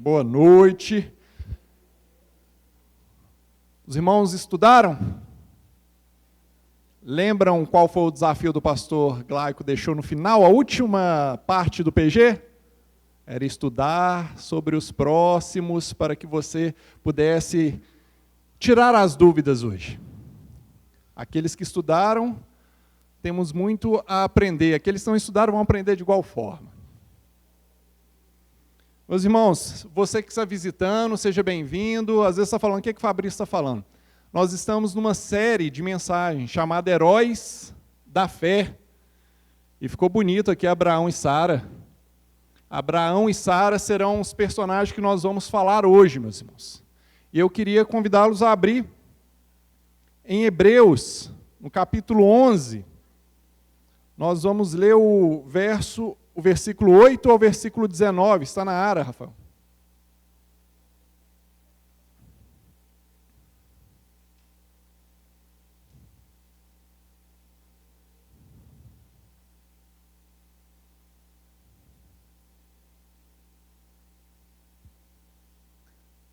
Boa noite. Os irmãos estudaram? Lembram qual foi o desafio do pastor Glaico deixou no final, a última parte do PG? Era estudar sobre os próximos para que você pudesse tirar as dúvidas hoje. Aqueles que estudaram, temos muito a aprender. Aqueles que não estudaram vão aprender de igual forma. Meus irmãos, você que está visitando, seja bem-vindo. Às vezes está falando, o que o Fabrício está falando? Nós estamos numa série de mensagens chamada Heróis da Fé. E ficou bonito aqui Abraão e Sara. Abraão e Sara serão os personagens que nós vamos falar hoje, meus irmãos. E eu queria convidá-los a abrir em Hebreus, no capítulo 11. Nós vamos ler o versículo 8 ao versículo 19. Está na área, Rafael.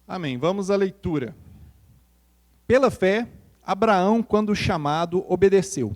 Amém. Vamos à leitura. Pela fé, Abraão, quando chamado, obedeceu,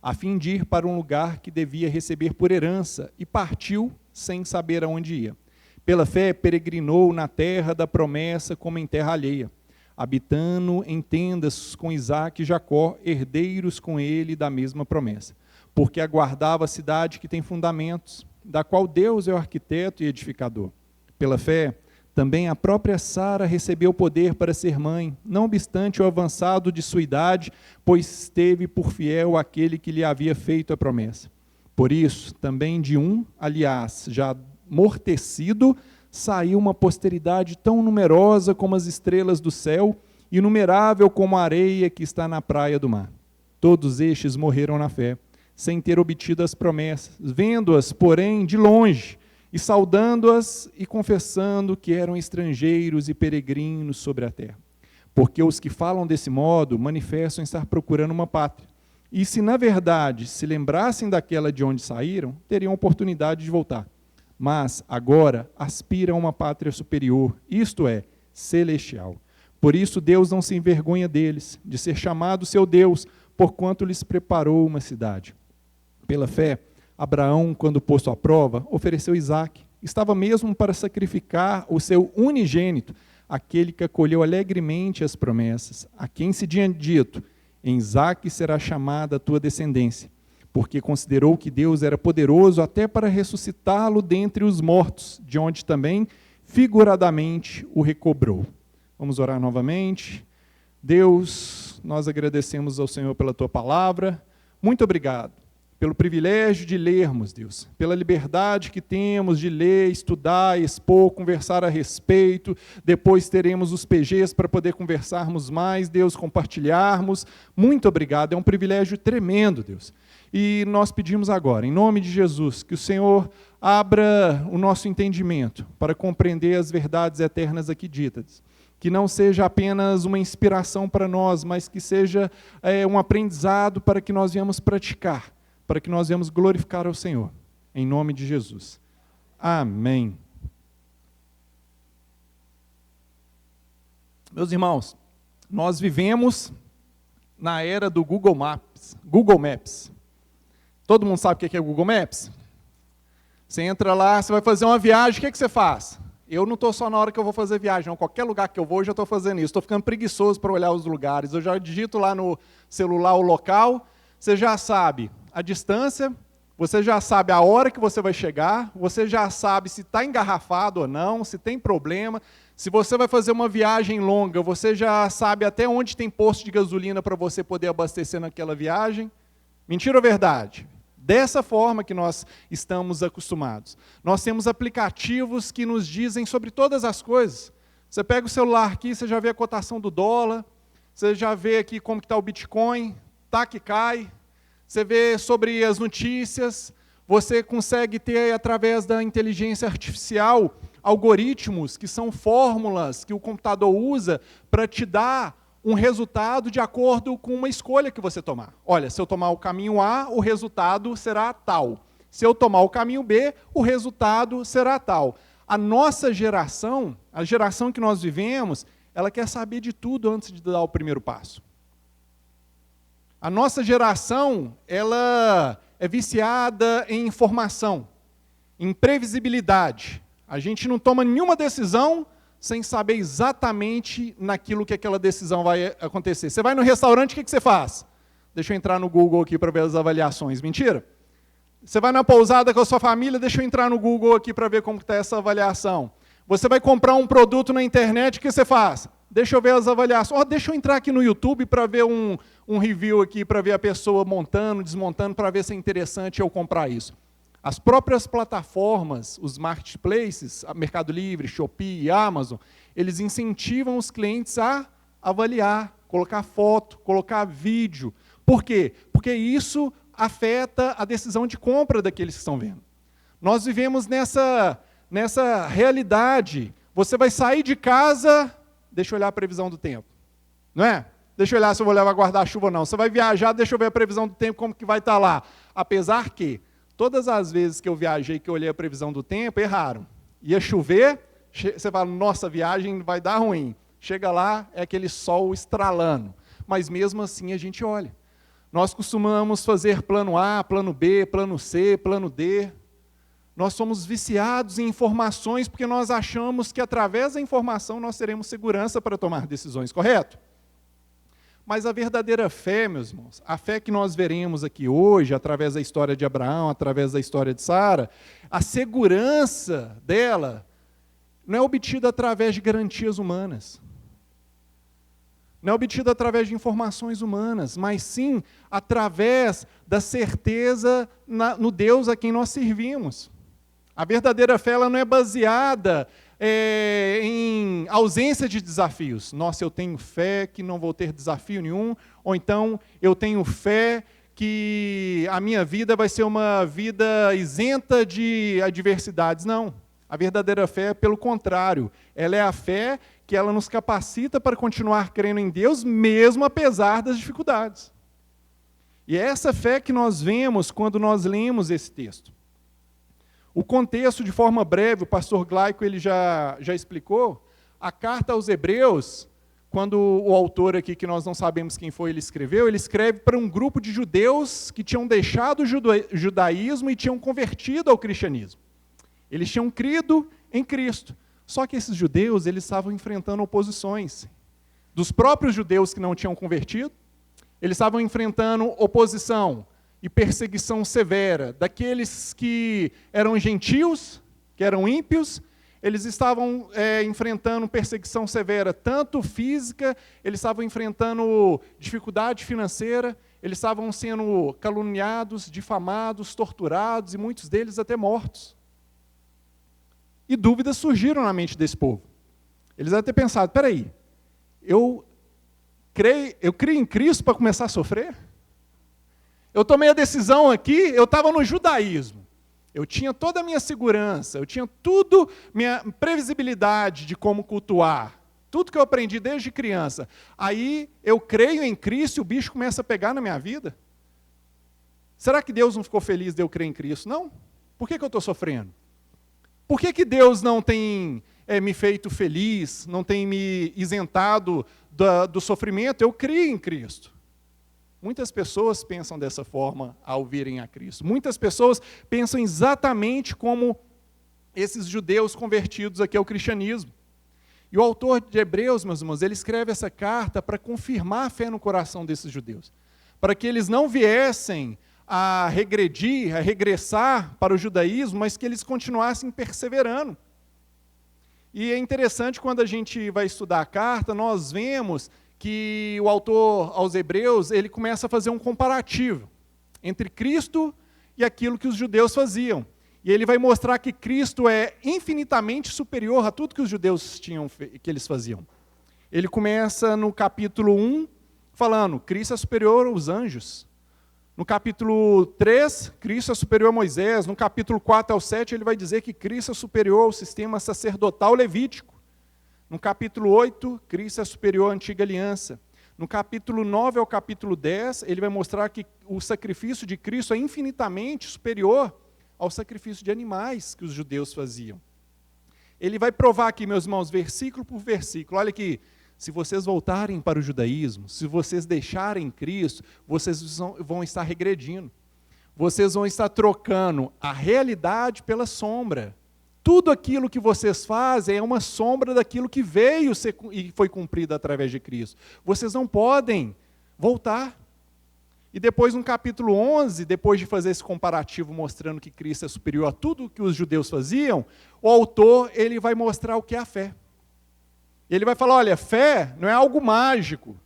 a fim de ir para um lugar que devia receber por herança, e partiu sem saber aonde ia. Pela fé, peregrinou na terra da promessa como em terra alheia, habitando em tendas com Isaque e Jacó, herdeiros com ele da mesma promessa, porque aguardava a cidade que tem fundamentos, da qual Deus é o arquiteto e edificador. Pela fé, também a própria Sara recebeu poder para ser mãe, não obstante o avançado de sua idade, pois teve por fiel aquele que lhe havia feito a promessa. Por isso, também de um, aliás, já amortecido, saiu uma posteridade tão numerosa como as estrelas do céu, inumerável como a areia que está na praia do mar. Todos estes morreram na fé, sem ter obtido as promessas, vendo-as, porém, de longe, e saudando-as e confessando que eram estrangeiros e peregrinos sobre a terra. Porque os que falam desse modo manifestam estar procurando uma pátria. E se, na verdade, se lembrassem daquela de onde saíram, teriam oportunidade de voltar. Mas, agora, aspiram a uma pátria superior, isto é, celestial. Por isso, Deus não se envergonha deles, de ser chamado seu Deus, porquanto lhes preparou uma cidade. Pela fé, Abraão, quando posto à prova, ofereceu Isaque. Estava mesmo para sacrificar o seu unigênito, aquele que acolheu alegremente as promessas, a quem se tinha dito, em Isaque será chamada a tua descendência, porque considerou que Deus era poderoso até para ressuscitá-lo dentre os mortos, de onde também, figuradamente, o recobrou. Vamos orar novamente. Deus, nós agradecemos ao Senhor pela tua palavra. Muito obrigado pelo privilégio de lermos, Deus, pela liberdade que temos de ler, estudar, expor, conversar a respeito, depois teremos os PGs para poder conversarmos mais, Deus, compartilharmos. Muito obrigado, é um privilégio tremendo, Deus. E nós pedimos agora, em nome de Jesus, que o Senhor abra o nosso entendimento para compreender as verdades eternas aqui ditas. Que não seja apenas uma inspiração para nós, mas que seja um aprendizado para que nós venhamos praticar, para que nós venhamos glorificar ao Senhor, em nome de Jesus. Amém. Meus irmãos, nós vivemos na era do Google Maps. Google Maps. Todo mundo sabe o que é Google Maps? Você entra lá, você vai fazer uma viagem, o que você faz? Eu não estou só na hora que eu vou fazer viagem, não. Qualquer lugar que eu vou, eu já estou fazendo isso. Estou ficando preguiçoso para olhar os lugares. Eu já digito lá no celular o local, você já sabe a distância, você já sabe a hora que você vai chegar, você já sabe se está engarrafado ou não, se tem problema. Se você vai fazer uma viagem longa, você já sabe até onde tem posto de gasolina para você poder abastecer naquela viagem. Mentira ou verdade? Dessa forma que nós estamos acostumados. Nós temos aplicativos que nos dizem sobre todas as coisas. Você pega o celular aqui, você já vê a cotação do dólar, você já vê aqui como está o Bitcoin, tá que cai. Você vê sobre as notícias, você consegue ter, através da inteligência artificial, algoritmos que são fórmulas que o computador usa para te dar um resultado de acordo com uma escolha que você tomar. Olha, se eu tomar o caminho A, o resultado será tal. Se eu tomar o caminho B, o resultado será tal. a nossa geração, a geração que nós vivemos, ela quer saber de tudo antes de dar o primeiro passo. A nossa geração, ela é viciada em informação, em previsibilidade. A gente não toma nenhuma decisão sem saber exatamente naquilo que aquela decisão vai acontecer. Você vai no restaurante, o que você faz? Deixa eu entrar no Google aqui para ver as avaliações. Mentira? Você vai na pousada com a sua família, deixa eu entrar no Google aqui para ver como está essa avaliação. Você vai comprar um produto na internet, o que você faz? Deixa eu ver as avaliações. Deixa eu entrar aqui no YouTube para ver um review aqui, para ver a pessoa montando, desmontando, para ver se é interessante eu comprar isso. As próprias plataformas, os marketplaces, Mercado Livre, Shopee e Amazon, eles incentivam os clientes a avaliar, colocar foto, colocar vídeo. Por quê? Porque isso afeta a decisão de compra daqueles que estão vendo. Nós vivemos nessa realidade. Você vai sair de casa, deixa eu olhar a previsão do tempo. Não é? Deixa eu olhar se eu vou levar guarda-chuva ou não. Você vai viajar, deixa eu ver a previsão do tempo, como que vai estar lá. Apesar que, todas as vezes que eu viajei, que eu olhei a previsão do tempo, erraram. Ia chover, você fala, nossa, a viagem vai dar ruim. Chega lá, é aquele sol estralando. Mas mesmo assim a gente olha. Nós costumamos fazer plano A, plano B, plano C, plano D. Nós somos viciados em informações porque nós achamos que através da informação nós teremos segurança para tomar decisões, correto? Mas a verdadeira fé, meus irmãos, a fé que nós veremos aqui hoje, através da história de Abraão, através da história de Sara, a segurança dela não é obtida através de garantias humanas. Não é obtida através de informações humanas, mas sim através da certeza no Deus a quem nós servimos. A verdadeira fé ela não é baseada em ausência de desafios. Nossa, eu tenho fé que não vou ter desafio nenhum, ou então eu tenho fé que a minha vida vai ser uma vida isenta de adversidades. Não. A verdadeira fé, pelo contrário, ela é a fé que ela nos capacita para continuar crendo em Deus, mesmo apesar das dificuldades. E é essa fé que nós vemos quando nós lemos esse texto. O contexto, de forma breve, o pastor Glaico ele já explicou, a carta aos Hebreus, quando o autor aqui, que nós não sabemos quem foi, ele escreve para um grupo de judeus que tinham deixado o judaísmo e tinham convertido ao cristianismo. Eles tinham crido em Cristo. Só que esses judeus, eles estavam enfrentando oposições. Dos próprios judeus que não tinham convertido, eles estavam enfrentando oposição e perseguição severa daqueles que eram gentios, que eram ímpios, eles estavam enfrentando perseguição severa, tanto física, eles estavam enfrentando dificuldade financeira, eles estavam sendo caluniados, difamados, torturados e muitos deles até mortos. E dúvidas surgiram na mente desse povo. Eles devem ter pensado, espera aí, eu criei em Cristo para começar a sofrer? Eu tomei a decisão aqui, eu estava no judaísmo. Eu tinha toda a minha segurança, eu tinha tudo, minha previsibilidade de como cultuar, tudo que eu aprendi desde criança. Aí eu creio em Cristo e o bicho começa a pegar na minha vida? Será que Deus não ficou feliz de eu crer em Cristo? Não? Por que eu estou sofrendo? Por que Deus não tem me feito feliz, não tem me isentado do sofrimento? Eu criei em Cristo. Muitas pessoas pensam dessa forma ao virem a Cristo. Muitas pessoas pensam exatamente como esses judeus convertidos aqui ao cristianismo. E o autor de Hebreus, meus irmãos, ele escreve essa carta para confirmar a fé no coração desses judeus. Para que eles não viessem a regredir, a regressar para o judaísmo, mas que eles continuassem perseverando. E é interessante quando a gente vai estudar a carta, nós vemos que o autor aos Hebreus, ele começa a fazer um comparativo entre Cristo e aquilo que os judeus faziam. E ele vai mostrar que Cristo é infinitamente superior a tudo que os judeus que eles faziam. Ele começa no capítulo 1, falando, Cristo é superior aos anjos. No capítulo 3, Cristo é superior a Moisés. No capítulo 4 ao 7, ele vai dizer que Cristo é superior ao sistema sacerdotal levítico. No capítulo 8, Cristo é superior à antiga aliança. No capítulo 9 ao capítulo 10, ele vai mostrar que o sacrifício de Cristo é infinitamente superior ao sacrifício de animais que os judeus faziam. Ele vai provar aqui, meus irmãos, versículo por versículo. Olha aqui, se vocês voltarem para o judaísmo, se vocês deixarem Cristo, vocês vão estar regredindo. Vocês vão estar trocando a realidade pela sombra. Tudo aquilo que vocês fazem é uma sombra daquilo que veio e foi cumprido através de Cristo. Vocês não podem voltar. E depois, no capítulo 11, depois de fazer esse comparativo mostrando que Cristo é superior a tudo que os judeus faziam, o autor ele vai mostrar o que é a fé. Ele vai falar, olha, fé não é algo mágico,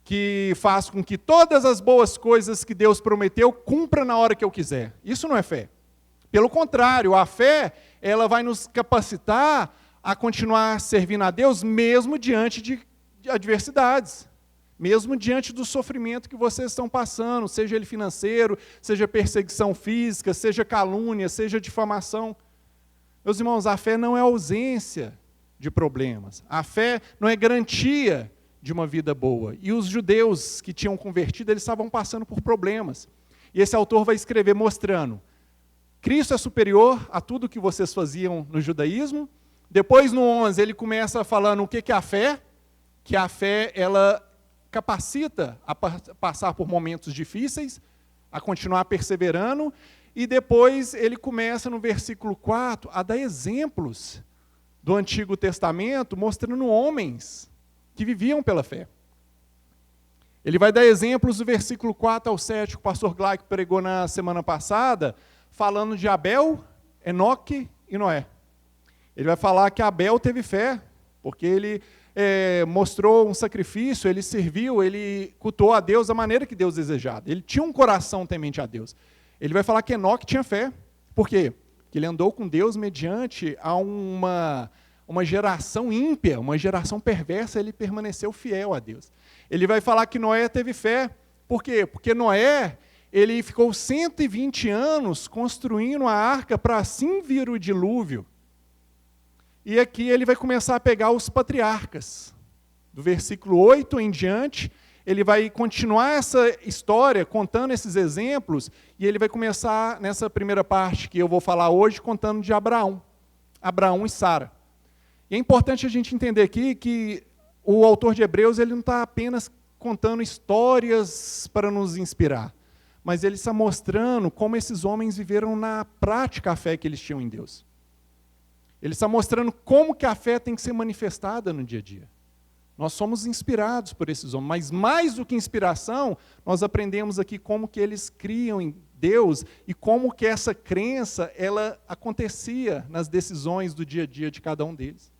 que faz com que todas as boas coisas que Deus prometeu cumpra na hora que eu quiser. Isso não é fé. Pelo contrário, a fé ela vai nos capacitar a continuar servindo a Deus mesmo diante de adversidades. Mesmo diante do sofrimento que vocês estão passando, seja ele financeiro, seja perseguição física, seja calúnia, seja difamação. Meus irmãos, a fé não é ausência de problemas. A fé não é garantia de uma vida boa. E os judeus que tinham convertido, eles estavam passando por problemas. E esse autor vai escrever mostrando, Cristo é superior a tudo que vocês faziam no judaísmo. Depois, no 11, ele começa falando o que é a fé, que a fé, ela capacita a passar por momentos difíceis, a continuar perseverando, e depois ele começa no versículo 4 a dar exemplos do Antigo Testamento, mostrando homens que viviam pela fé. Ele vai dar exemplos do versículo 4 ao 7, que o pastor Glauco pregou na semana passada, falando de Abel, Enoque e Noé. Ele vai falar que Abel teve fé, porque ele mostrou um sacrifício, ele serviu, ele cultuou a Deus da maneira que Deus desejava. Ele tinha um coração temente a Deus. Ele vai falar que Enoque tinha fé. Por quê? Porque ele andou com Deus mediante a uma geração ímpia, uma geração perversa, ele permaneceu fiel a Deus. Ele vai falar que Noé teve fé. Por quê? Porque Noé, ele ficou 120 anos construindo a arca para assim vir o dilúvio. E aqui ele vai começar a pegar os patriarcas. Do versículo 8 em diante, ele vai continuar essa história, contando esses exemplos, e ele vai começar, nessa primeira parte que eu vou falar hoje, contando de Abraão e Sara. E é importante a gente entender aqui que o autor de Hebreus ele não está apenas contando histórias para nos inspirar, mas ele está mostrando como esses homens viveram na prática a fé que eles tinham em Deus. Ele está mostrando como que a fé tem que ser manifestada no dia a dia. Nós somos inspirados por esses homens, mas mais do que inspiração, nós aprendemos aqui como que eles criam em Deus e como que essa crença ela acontecia nas decisões do dia a dia de cada um deles.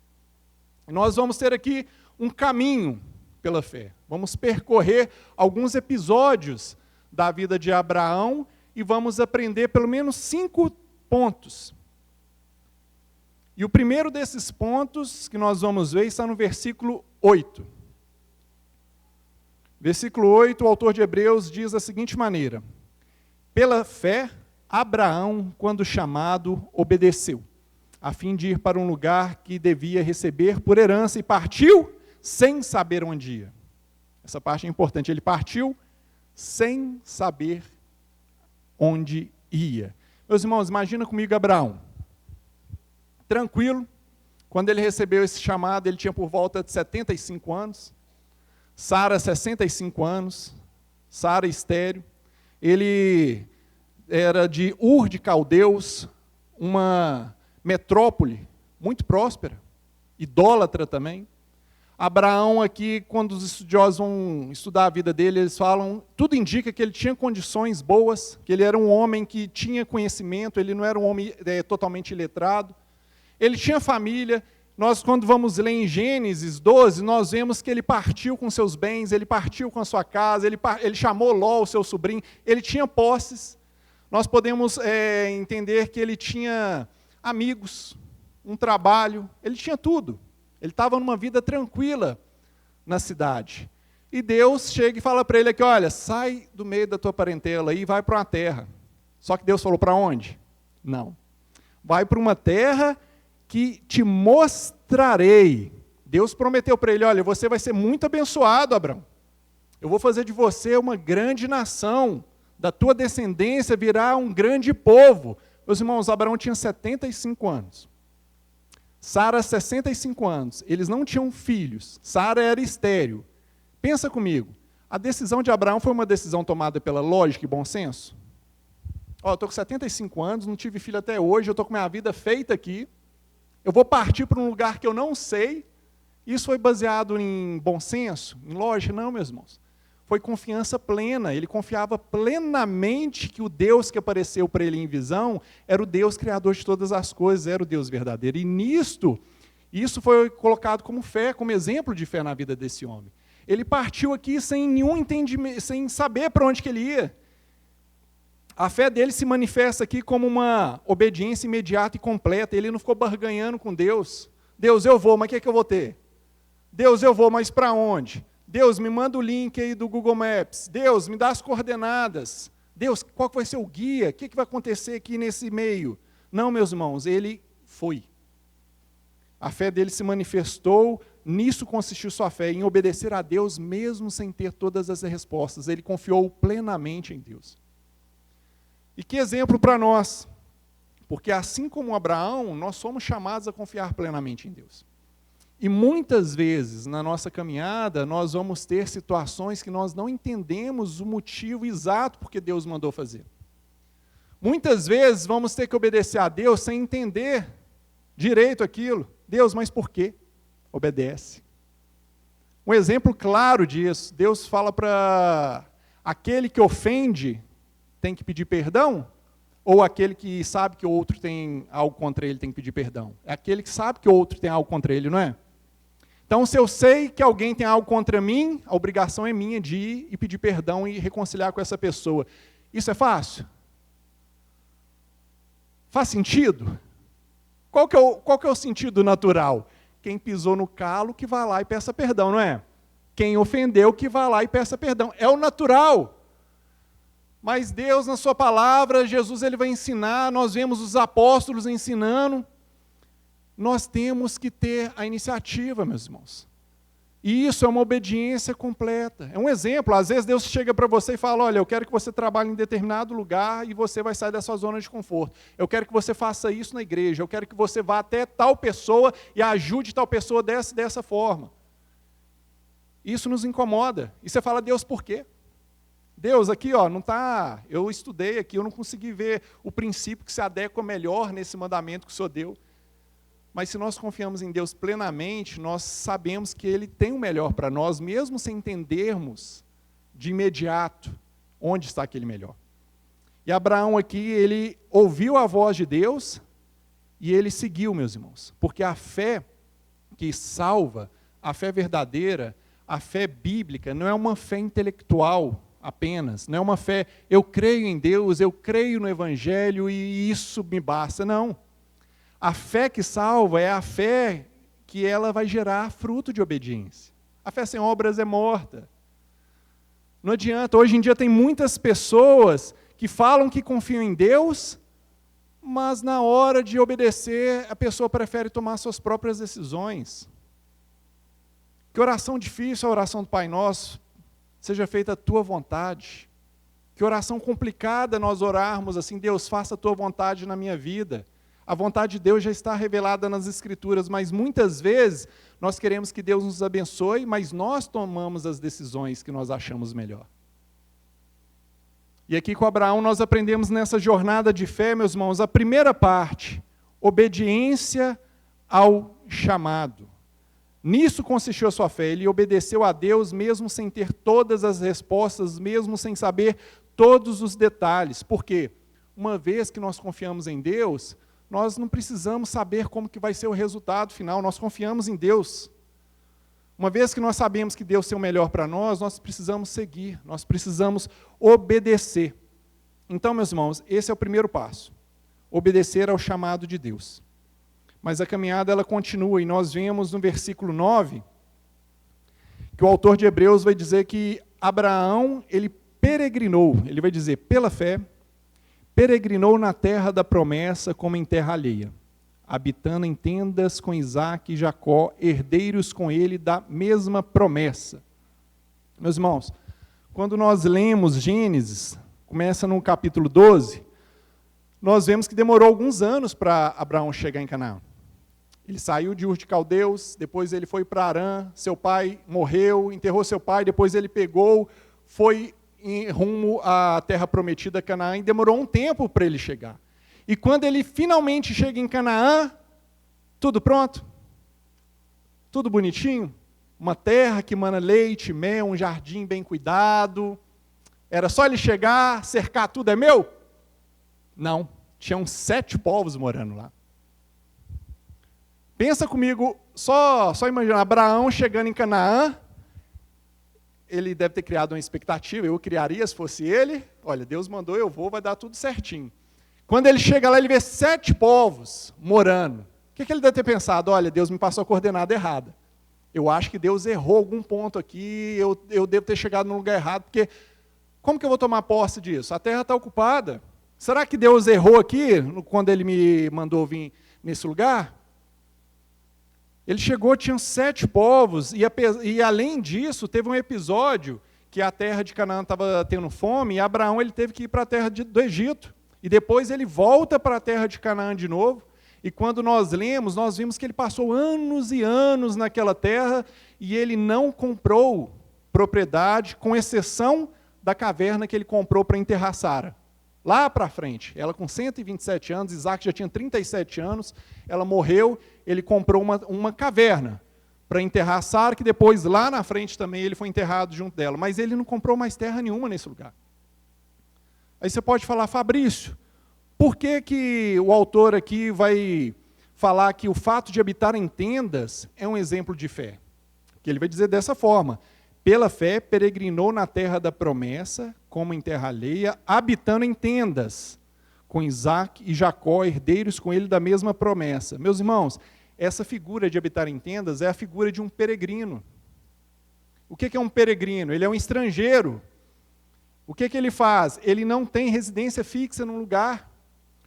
Nós vamos ter aqui um caminho pela fé. Vamos percorrer alguns episódios da vida de Abraão e vamos aprender pelo menos 5 pontos. E o primeiro desses pontos que nós vamos ver está no versículo 8. Versículo 8, o autor de Hebreus diz da seguinte maneira: pela fé, Abraão, quando chamado, obedeceu, a fim de ir para um lugar que devia receber por herança, e partiu sem saber onde ia. Essa parte é importante, ele partiu sem saber onde ia. Meus irmãos, imagina comigo Abraão. Tranquilo, quando ele recebeu esse chamado, ele tinha por volta de 75 anos, Sara 65 anos, Sara estéril, ele era de Ur de Caldeus, uma metrópole muito próspera, idólatra também. Abraão aqui, quando os estudiosos vão estudar a vida dele, eles falam, tudo indica que ele tinha condições boas, que ele era um homem que tinha conhecimento, ele não era um homem totalmente iletrado. Ele tinha família. Nós, quando vamos ler em Gênesis 12, nós vemos que ele partiu com seus bens, ele partiu com a sua casa, ele chamou Ló, o seu sobrinho, ele tinha posses. Nós podemos entender que ele tinha amigos, um trabalho, ele tinha tudo. Ele estava numa vida tranquila na cidade. E Deus chega e fala para ele aqui, olha, sai do meio da tua parentela e vai para uma terra. Só que Deus falou para onde? Não. Vai para uma terra que te mostrarei. Deus prometeu para ele, olha, você vai ser muito abençoado, Abraão. Eu vou fazer de você uma grande nação, da tua descendência virá um grande povo. Meus irmãos, Abraão tinha 75 anos. Sara, 65 anos. Eles não tinham filhos. Sara era estéril. Pensa comigo. A decisão de Abraão foi uma decisão tomada pela lógica e bom senso? Eu estou com 75 anos, não tive filho até hoje, eu estou com minha vida feita aqui. Eu vou partir para um lugar que eu não sei. Isso foi baseado em bom senso? Em lógica? Não, meus irmãos. Foi confiança plena. Ele confiava plenamente que o Deus que apareceu para ele em visão era o Deus criador de todas as coisas, era o Deus verdadeiro. E nisto, isso foi colocado como fé, como exemplo de fé na vida desse homem. Ele partiu aqui sem nenhum entendimento, sem saber para onde que ele ia. A fé dele se manifesta aqui como uma obediência imediata e completa. Ele não ficou barganhando com Deus. Deus, eu vou, mas o que é que eu vou ter? Deus, eu vou, mas para onde? Deus, me manda o link aí do Google Maps. Deus, me dá as coordenadas. Deus, qual vai ser o guia? O que vai acontecer aqui nesse meio? Não, meus irmãos, ele foi. A fé dele se manifestou, nisso consistiu sua fé, em obedecer a Deus mesmo sem ter todas as respostas. Ele confiou plenamente em Deus. E que exemplo para nós? Porque assim como Abraão, nós somos chamados a confiar plenamente em Deus. E muitas vezes, na nossa caminhada, nós vamos ter situações que nós não entendemos o motivo exato porque Deus mandou fazer. Muitas vezes vamos ter que obedecer a Deus sem entender direito aquilo. Deus, mas por quê? Obedece. Um exemplo claro disso, Deus fala para aquele que ofende, tem que pedir perdão? Ou aquele que sabe que o outro tem algo contra ele tem que pedir perdão? É aquele que sabe que o outro tem algo contra ele, não é? Então, se eu sei que alguém tem algo contra mim, a obrigação é minha de ir e pedir perdão e reconciliar com essa pessoa. Isso é fácil? Faz sentido? Qual que é o sentido natural? Quem pisou no calo que vai lá e peça perdão, não é? Quem ofendeu que vai lá e peça perdão. É o natural. Mas Deus, na sua palavra, Jesus ele vai ensinar, nós vemos os apóstolos ensinando. Nós temos que ter a iniciativa, meus irmãos. E isso é uma obediência completa. É um exemplo, às vezes Deus chega para você e fala, olha, eu quero que você trabalhe em determinado lugar e você vai sair da sua zona de conforto. Eu quero que você faça isso na igreja, eu quero que você vá até tal pessoa e ajude tal pessoa dessa forma. Isso nos incomoda. E você fala, Deus, por quê? Deus, aqui, não está, eu estudei aqui, eu não consegui ver o princípio que se adequa melhor nesse mandamento que o Senhor deu. Mas se nós confiamos em Deus plenamente, nós sabemos que Ele tem o melhor para nós, mesmo sem entendermos de imediato onde está aquele melhor. E Abraão aqui, ele ouviu a voz de Deus e ele seguiu, meus irmãos. Porque a fé que salva, a fé verdadeira, a fé bíblica, não é uma fé intelectual apenas, não é uma fé, eu creio em Deus, eu creio no Evangelho e isso me basta, não. A fé que salva é a fé que ela vai gerar fruto de obediência. A fé sem obras é morta. Não adianta, hoje em dia tem muitas pessoas que falam que confiam em Deus, mas na hora de obedecer, a pessoa prefere tomar suas próprias decisões. Que oração difícil a oração do Pai Nosso, seja feita a tua vontade. Que oração complicada nós orarmos assim, Deus, faça a tua vontade na minha vida. A vontade de Deus já está revelada nas Escrituras, mas muitas vezes nós queremos que Deus nos abençoe, mas nós tomamos as decisões que nós achamos melhor. E aqui com Abraão nós aprendemos nessa jornada de fé, meus irmãos, a primeira parte, obediência ao chamado. Nisso consistiu a sua fé, ele obedeceu a Deus mesmo sem ter todas as respostas, mesmo sem saber todos os detalhes. Por quê? Uma vez que nós confiamos em Deus, nós não precisamos saber como que vai ser o resultado final, nós confiamos em Deus. Uma vez que nós sabemos que Deus tem o melhor para nós, nós precisamos seguir, nós precisamos obedecer. Então, meus irmãos, esse é o primeiro passo, obedecer ao chamado de Deus. Mas a caminhada ela continua, e nós vemos no versículo 9, que o autor de Hebreus vai dizer que Abraão, ele peregrinou, ele vai dizer, pela fé, peregrinou na terra da promessa como em terra alheia, habitando em tendas com Isaque e Jacó, herdeiros com ele da mesma promessa. Meus irmãos, quando nós lemos Gênesis, começa no capítulo 12, nós vemos que demorou alguns anos para Abraão chegar em Canaã. Ele saiu de Ur de Caldeus, depois ele foi para Harã, seu pai morreu, enterrou seu pai, depois ele foi em rumo à terra prometida, Canaã, e demorou um tempo para ele chegar. E quando ele finalmente chega em Canaã, tudo pronto? Tudo bonitinho? Uma terra que mana leite, mel, um jardim bem cuidado. Era só ele chegar, cercar tudo, é meu? Não, tinham 7 povos morando lá. Pensa comigo, só imagina, Abraão chegando em Canaã, ele deve ter criado uma expectativa, eu criaria se fosse ele, olha, Deus mandou, eu vou, vai dar tudo certinho. Quando ele chega lá, ele vê 7 povos morando. O que ele deve ter pensado? Olha, Deus me passou a coordenada errada. Eu acho que Deus errou algum ponto aqui, eu devo ter chegado no lugar errado, porque como que eu vou tomar posse disso? A terra está ocupada. Será que Deus errou aqui, quando ele me mandou vir nesse lugar? Ele chegou, tinham 7 povos, e além disso, teve um episódio que a terra de Canaã estava tendo fome, e Abraão ele teve que ir para a terra do Egito. E depois ele volta para a terra de Canaã de novo, e quando nós lemos, nós vimos que ele passou anos e anos naquela terra, e ele não comprou propriedade, com exceção da caverna que ele comprou para enterrar Sara. Lá para frente, ela com 127 anos, Isaac já tinha 37 anos, ela morreu, ele comprou uma caverna para enterrar Sara, que depois, lá na frente também, ele foi enterrado junto dela. Mas ele não comprou mais terra nenhuma nesse lugar. Aí você pode falar, Fabrício, por que o autor aqui vai falar que o fato de habitar em tendas é um exemplo de fé? Que ele vai dizer dessa forma: pela fé peregrinou na terra da promessa, como em terra alheia, habitando em tendas, com Isaac e Jacó, herdeiros com ele da mesma promessa. Meus irmãos, essa figura de habitar em tendas é a figura de um peregrino. O que é um peregrino? Ele é um estrangeiro. O que ele faz? Ele não tem residência fixa num lugar.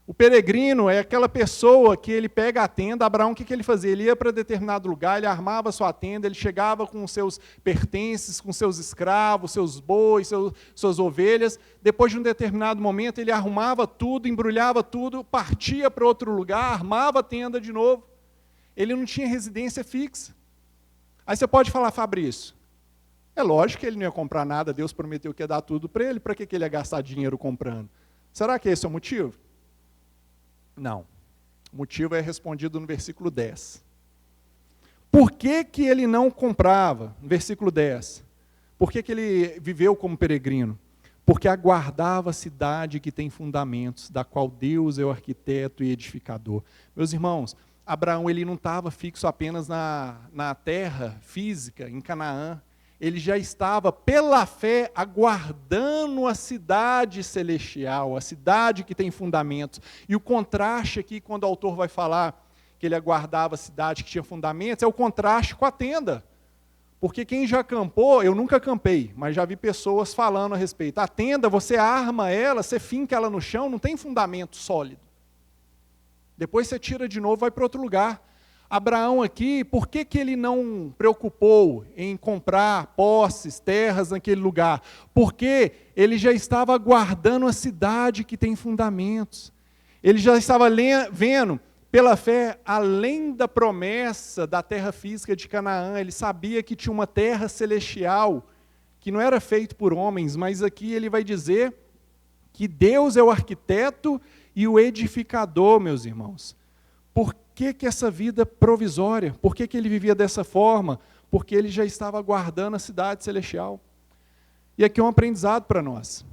O peregrino é aquela pessoa que ele pega a tenda. Abraão, o que ele fazia? Ele ia para determinado lugar, ele armava a sua tenda, ele chegava com os seus pertences, com seus escravos, seus bois, suas ovelhas. Depois de um determinado momento, ele arrumava tudo, embrulhava tudo, partia para outro lugar, armava a tenda de novo. Ele não tinha residência fixa. Aí você pode falar, Fabrício, é lógico que ele não ia comprar nada, Deus prometeu que ia dar tudo para ele, para que ele ia gastar dinheiro comprando? Será que esse é o motivo? Não. O motivo é respondido no versículo 10. Por que ele não comprava? No versículo 10. Por que ele viveu como peregrino? Porque aguardava a cidade que tem fundamentos, da qual Deus é o arquiteto e edificador. Meus irmãos, Abraão ele não estava fixo apenas na terra física, em Canaã. Ele já estava, pela fé, aguardando a cidade celestial, a cidade que tem fundamentos. E o contraste aqui, quando o autor vai falar que ele aguardava a cidade que tinha fundamentos, é o contraste com a tenda. Porque quem já acampou, eu nunca acampei, mas já vi pessoas falando a respeito. A tenda, você arma ela, você finca ela no chão, não tem fundamento sólido. Depois você tira de novo, vai para outro lugar. Abraão aqui, por que ele não preocupou em comprar posses, terras naquele lugar? Porque ele já estava aguardando a cidade que tem fundamentos. Ele já estava vendo, pela fé, além da promessa da terra física de Canaã, ele sabia que tinha uma terra celestial, que não era feita por homens, mas aqui ele vai dizer que Deus é o arquiteto e o edificador, meus irmãos. Por que essa vida provisória? Por que ele vivia dessa forma? Porque ele já estava aguardando a cidade celestial. E aqui é um aprendizado para nós.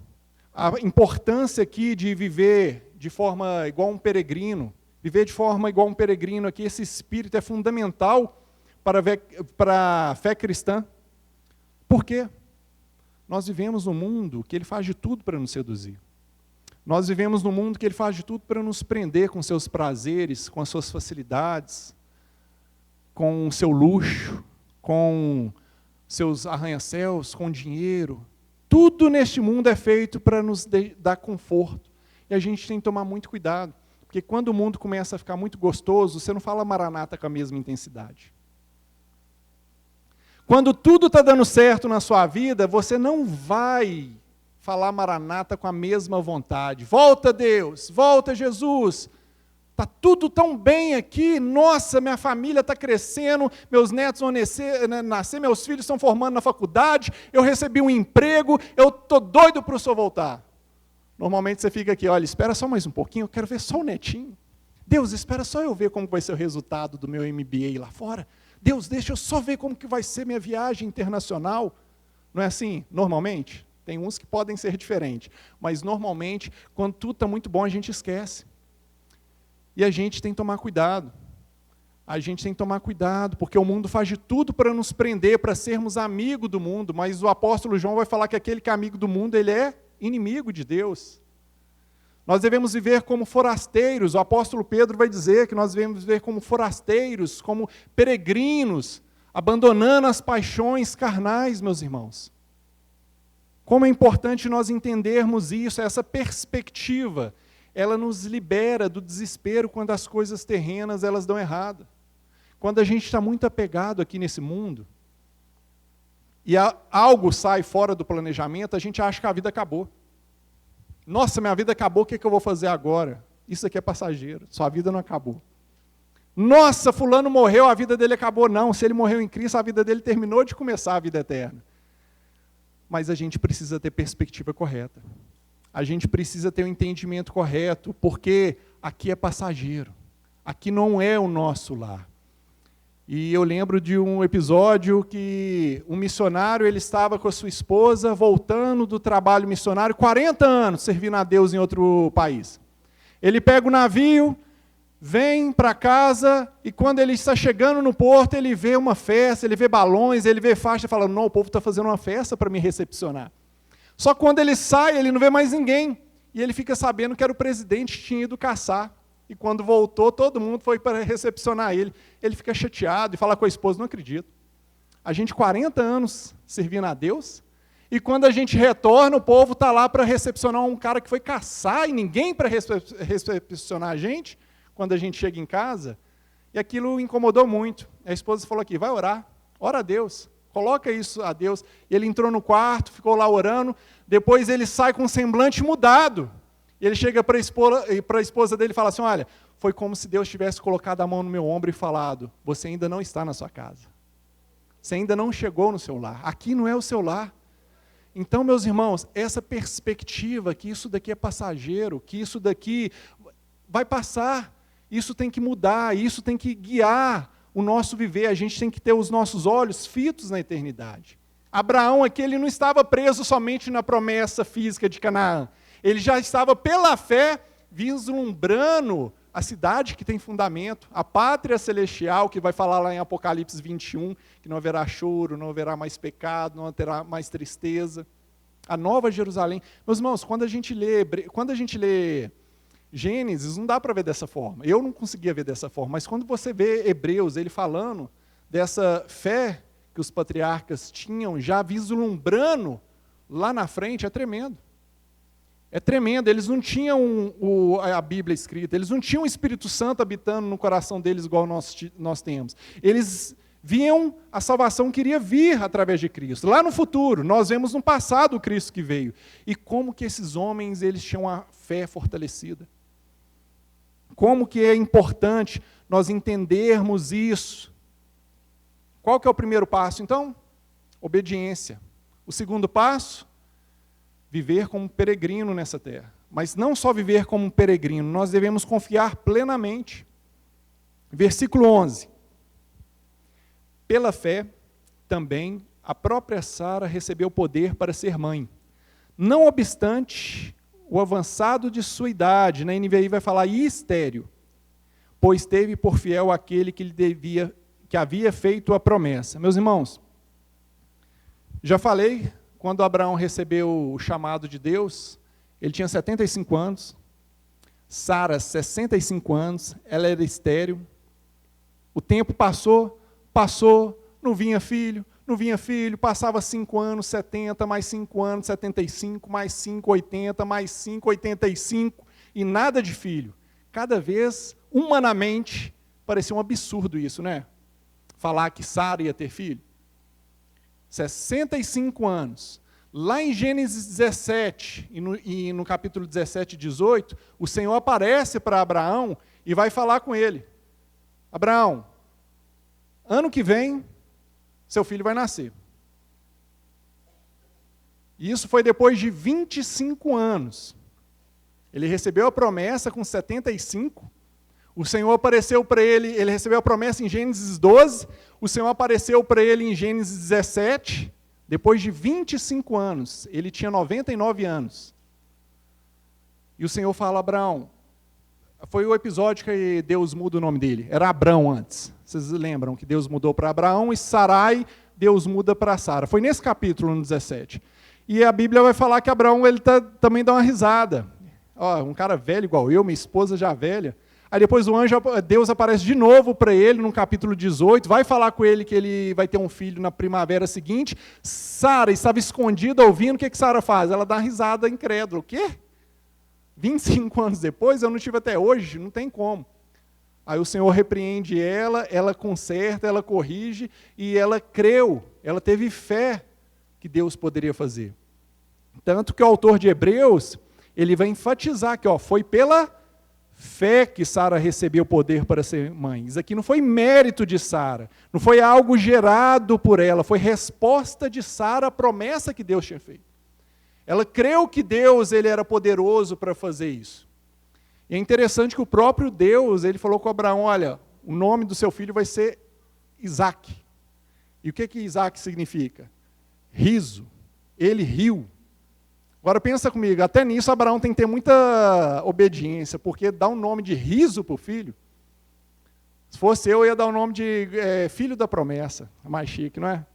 A importância aqui de viver de forma igual um peregrino, viver de forma igual um peregrino aqui, esse espírito é fundamental para a fé cristã. Por quê? Nós vivemos num mundo que ele faz de tudo para nos seduzir. Nós vivemos num mundo que ele faz de tudo para nos prender com seus prazeres, com as suas facilidades, com o seu luxo, com seus arranha-céus, com dinheiro. Tudo neste mundo é feito para nos dar conforto. E a gente tem que tomar muito cuidado, porque quando o mundo começa a ficar muito gostoso, você não fala maranata com a mesma intensidade. Quando tudo está dando certo na sua vida, você não vai falar maranata com a mesma vontade. Volta Deus, volta Jesus. Está tudo tão bem aqui, nossa, minha família está crescendo, meus netos vão nascer, meus filhos estão formando na faculdade, eu recebi um emprego, eu estou doido para o senhor voltar. Normalmente você fica aqui, olha, espera só mais um pouquinho, eu quero ver só o netinho. Deus, espera só eu ver como vai ser o resultado do meu MBA lá fora. Deus, deixa eu só ver como que vai ser minha viagem internacional. Não é assim, normalmente? Tem uns que podem ser diferentes, mas normalmente, quando tudo está muito bom, a gente esquece. E a gente tem que tomar cuidado. A gente tem que tomar cuidado, porque o mundo faz de tudo para nos prender, para sermos amigos do mundo, mas o apóstolo João vai falar que aquele que é amigo do mundo, ele é inimigo de Deus. Nós devemos viver como forasteiros, o apóstolo Pedro vai dizer que nós devemos viver como forasteiros, como peregrinos, abandonando as paixões carnais, meus irmãos. Como é importante nós entendermos isso, essa perspectiva, ela nos libera do desespero quando as coisas terrenas elas dão errado. Quando a gente está muito apegado aqui nesse mundo, e algo sai fora do planejamento, a gente acha que a vida acabou. Nossa, minha vida acabou, o que eu vou fazer agora? Isso aqui é passageiro, sua vida não acabou. Nossa, fulano morreu, a vida dele acabou. Não, se ele morreu em Cristo, a vida dele terminou de começar a vida eterna. Mas a gente precisa ter perspectiva correta. A gente precisa ter um entendimento correto, porque aqui é passageiro. Aqui não é o nosso lar. E eu lembro de um episódio que um missionário, ele estava com a sua esposa, voltando do trabalho missionário, 40 anos servindo a Deus em outro país. Ele pega o navio, vem para casa, e quando ele está chegando no porto, ele vê uma festa, ele vê balões, ele vê faixa, e fala, não, o povo está fazendo uma festa para me recepcionar. Só que quando ele sai, ele não vê mais ninguém. E ele fica sabendo que era o presidente que tinha ido caçar. E quando voltou, todo mundo foi para recepcionar ele. Ele fica chateado e fala com a esposa, não acredito. A gente 40 anos servindo a Deus, e quando a gente retorna, o povo está lá para recepcionar um cara que foi caçar, e ninguém para recepcionar a gente, quando a gente chega em casa. E aquilo incomodou muito. A esposa falou aqui, vai orar, ora a Deus. Coloca isso a Deus. E ele entrou no quarto, ficou lá orando. Depois ele sai com um semblante mudado. E ele chega para a esposa dele e fala assim, olha, foi como se Deus tivesse colocado a mão no meu ombro e falado, você ainda não está na sua casa. Você ainda não chegou no seu lar. Aqui não é o seu lar. Então, meus irmãos, essa perspectiva que isso daqui é passageiro, que isso daqui vai passar, isso tem que mudar, isso tem que guiar o nosso viver, a gente tem que ter os nossos olhos fitos na eternidade. Abraão aqui, ele não estava preso somente na promessa física de Canaã, ele já estava pela fé vislumbrando a cidade que tem fundamento, a pátria celestial, que vai falar lá em Apocalipse 21, que não haverá choro, não haverá mais pecado, não haverá mais tristeza, a nova Jerusalém. Meus irmãos, quando a gente lê Gênesis, não dá para ver dessa forma. Eu não conseguia ver dessa forma, mas quando você vê Hebreus, ele falando dessa fé que os patriarcas tinham, já vislumbrando lá na frente, é tremendo. É tremendo, eles não tinham a Bíblia escrita, eles não tinham o Espírito Santo habitando no coração deles igual nós temos. Eles viam a salvação que iria vir através de Cristo. Lá no futuro, nós vemos no passado o Cristo que veio. E como que esses homens eles tinham a fé fortalecida. Como que é importante nós entendermos isso. Qual que é o primeiro passo, então? Obediência. O segundo passo? Viver como um peregrino nessa terra. Mas não só viver como um peregrino, nós devemos confiar plenamente. Versículo 11. Pela fé, também, a própria Sara recebeu poder para ser mãe. Não obstante o avançado de sua idade, na NVI vai falar estéril, pois teve por fiel aquele que havia feito a promessa. Meus irmãos, já falei, quando Abraão recebeu o chamado de Deus, ele tinha 75 anos, Sara 65 anos, ela era estéril, o tempo passou, não vinha filho, passava 5 anos, 70, mais 5 anos, 75, mais 5, 80, mais 5, 85, e nada de filho. Cada vez, humanamente, parecia um absurdo isso, né? Falar que Sara ia ter filho. 65 anos. Lá em Gênesis 17, e no capítulo 17 e 18, o Senhor aparece para Abraão e vai falar com ele: Abraão, ano que vem, seu filho vai nascer. E isso foi depois de 25 anos. Ele recebeu a promessa com 75. O Senhor apareceu para ele, ele recebeu a promessa em Gênesis 12. O Senhor apareceu para ele em Gênesis 17. Depois de 25 anos, ele tinha 99 anos. E o Senhor fala: Abraão, foi o episódio que Deus muda o nome dele. Era Abrão antes. Vocês lembram que Deus mudou para Abraão e Sarai, Deus muda para Sara. Foi nesse capítulo, no 17. E a Bíblia vai falar que Abraão também dá uma risada. Ó, um cara velho igual eu, minha esposa já velha. Aí depois Deus aparece de novo para ele no capítulo 18, vai falar com ele que ele vai ter um filho na primavera seguinte. Sara estava escondida ouvindo, o que Sara faz? Ela dá uma risada incrédula. O quê? 25 anos depois, eu não tive até hoje, não tem como. Aí o Senhor repreende ela conserta, ela corrige, e ela creu, ela teve fé que Deus poderia fazer. Tanto que o autor de Hebreus, ele vai enfatizar que foi pela fé que Sara recebeu poder para ser mãe. Isso aqui não foi mérito de Sara, não foi algo gerado por ela, foi resposta de Sara à promessa que Deus tinha feito. Ela creu que Deus ele era poderoso para fazer isso. E é interessante que o próprio Deus, ele falou com Abraão: olha, o nome do seu filho vai ser Isaac. E o que Isaac significa? Riso. Ele riu. Agora pensa comigo, até nisso Abraão tem que ter muita obediência, porque dar um nome de riso para o filho, se fosse eu ia dar o nome de filho da promessa, é mais chique, não é?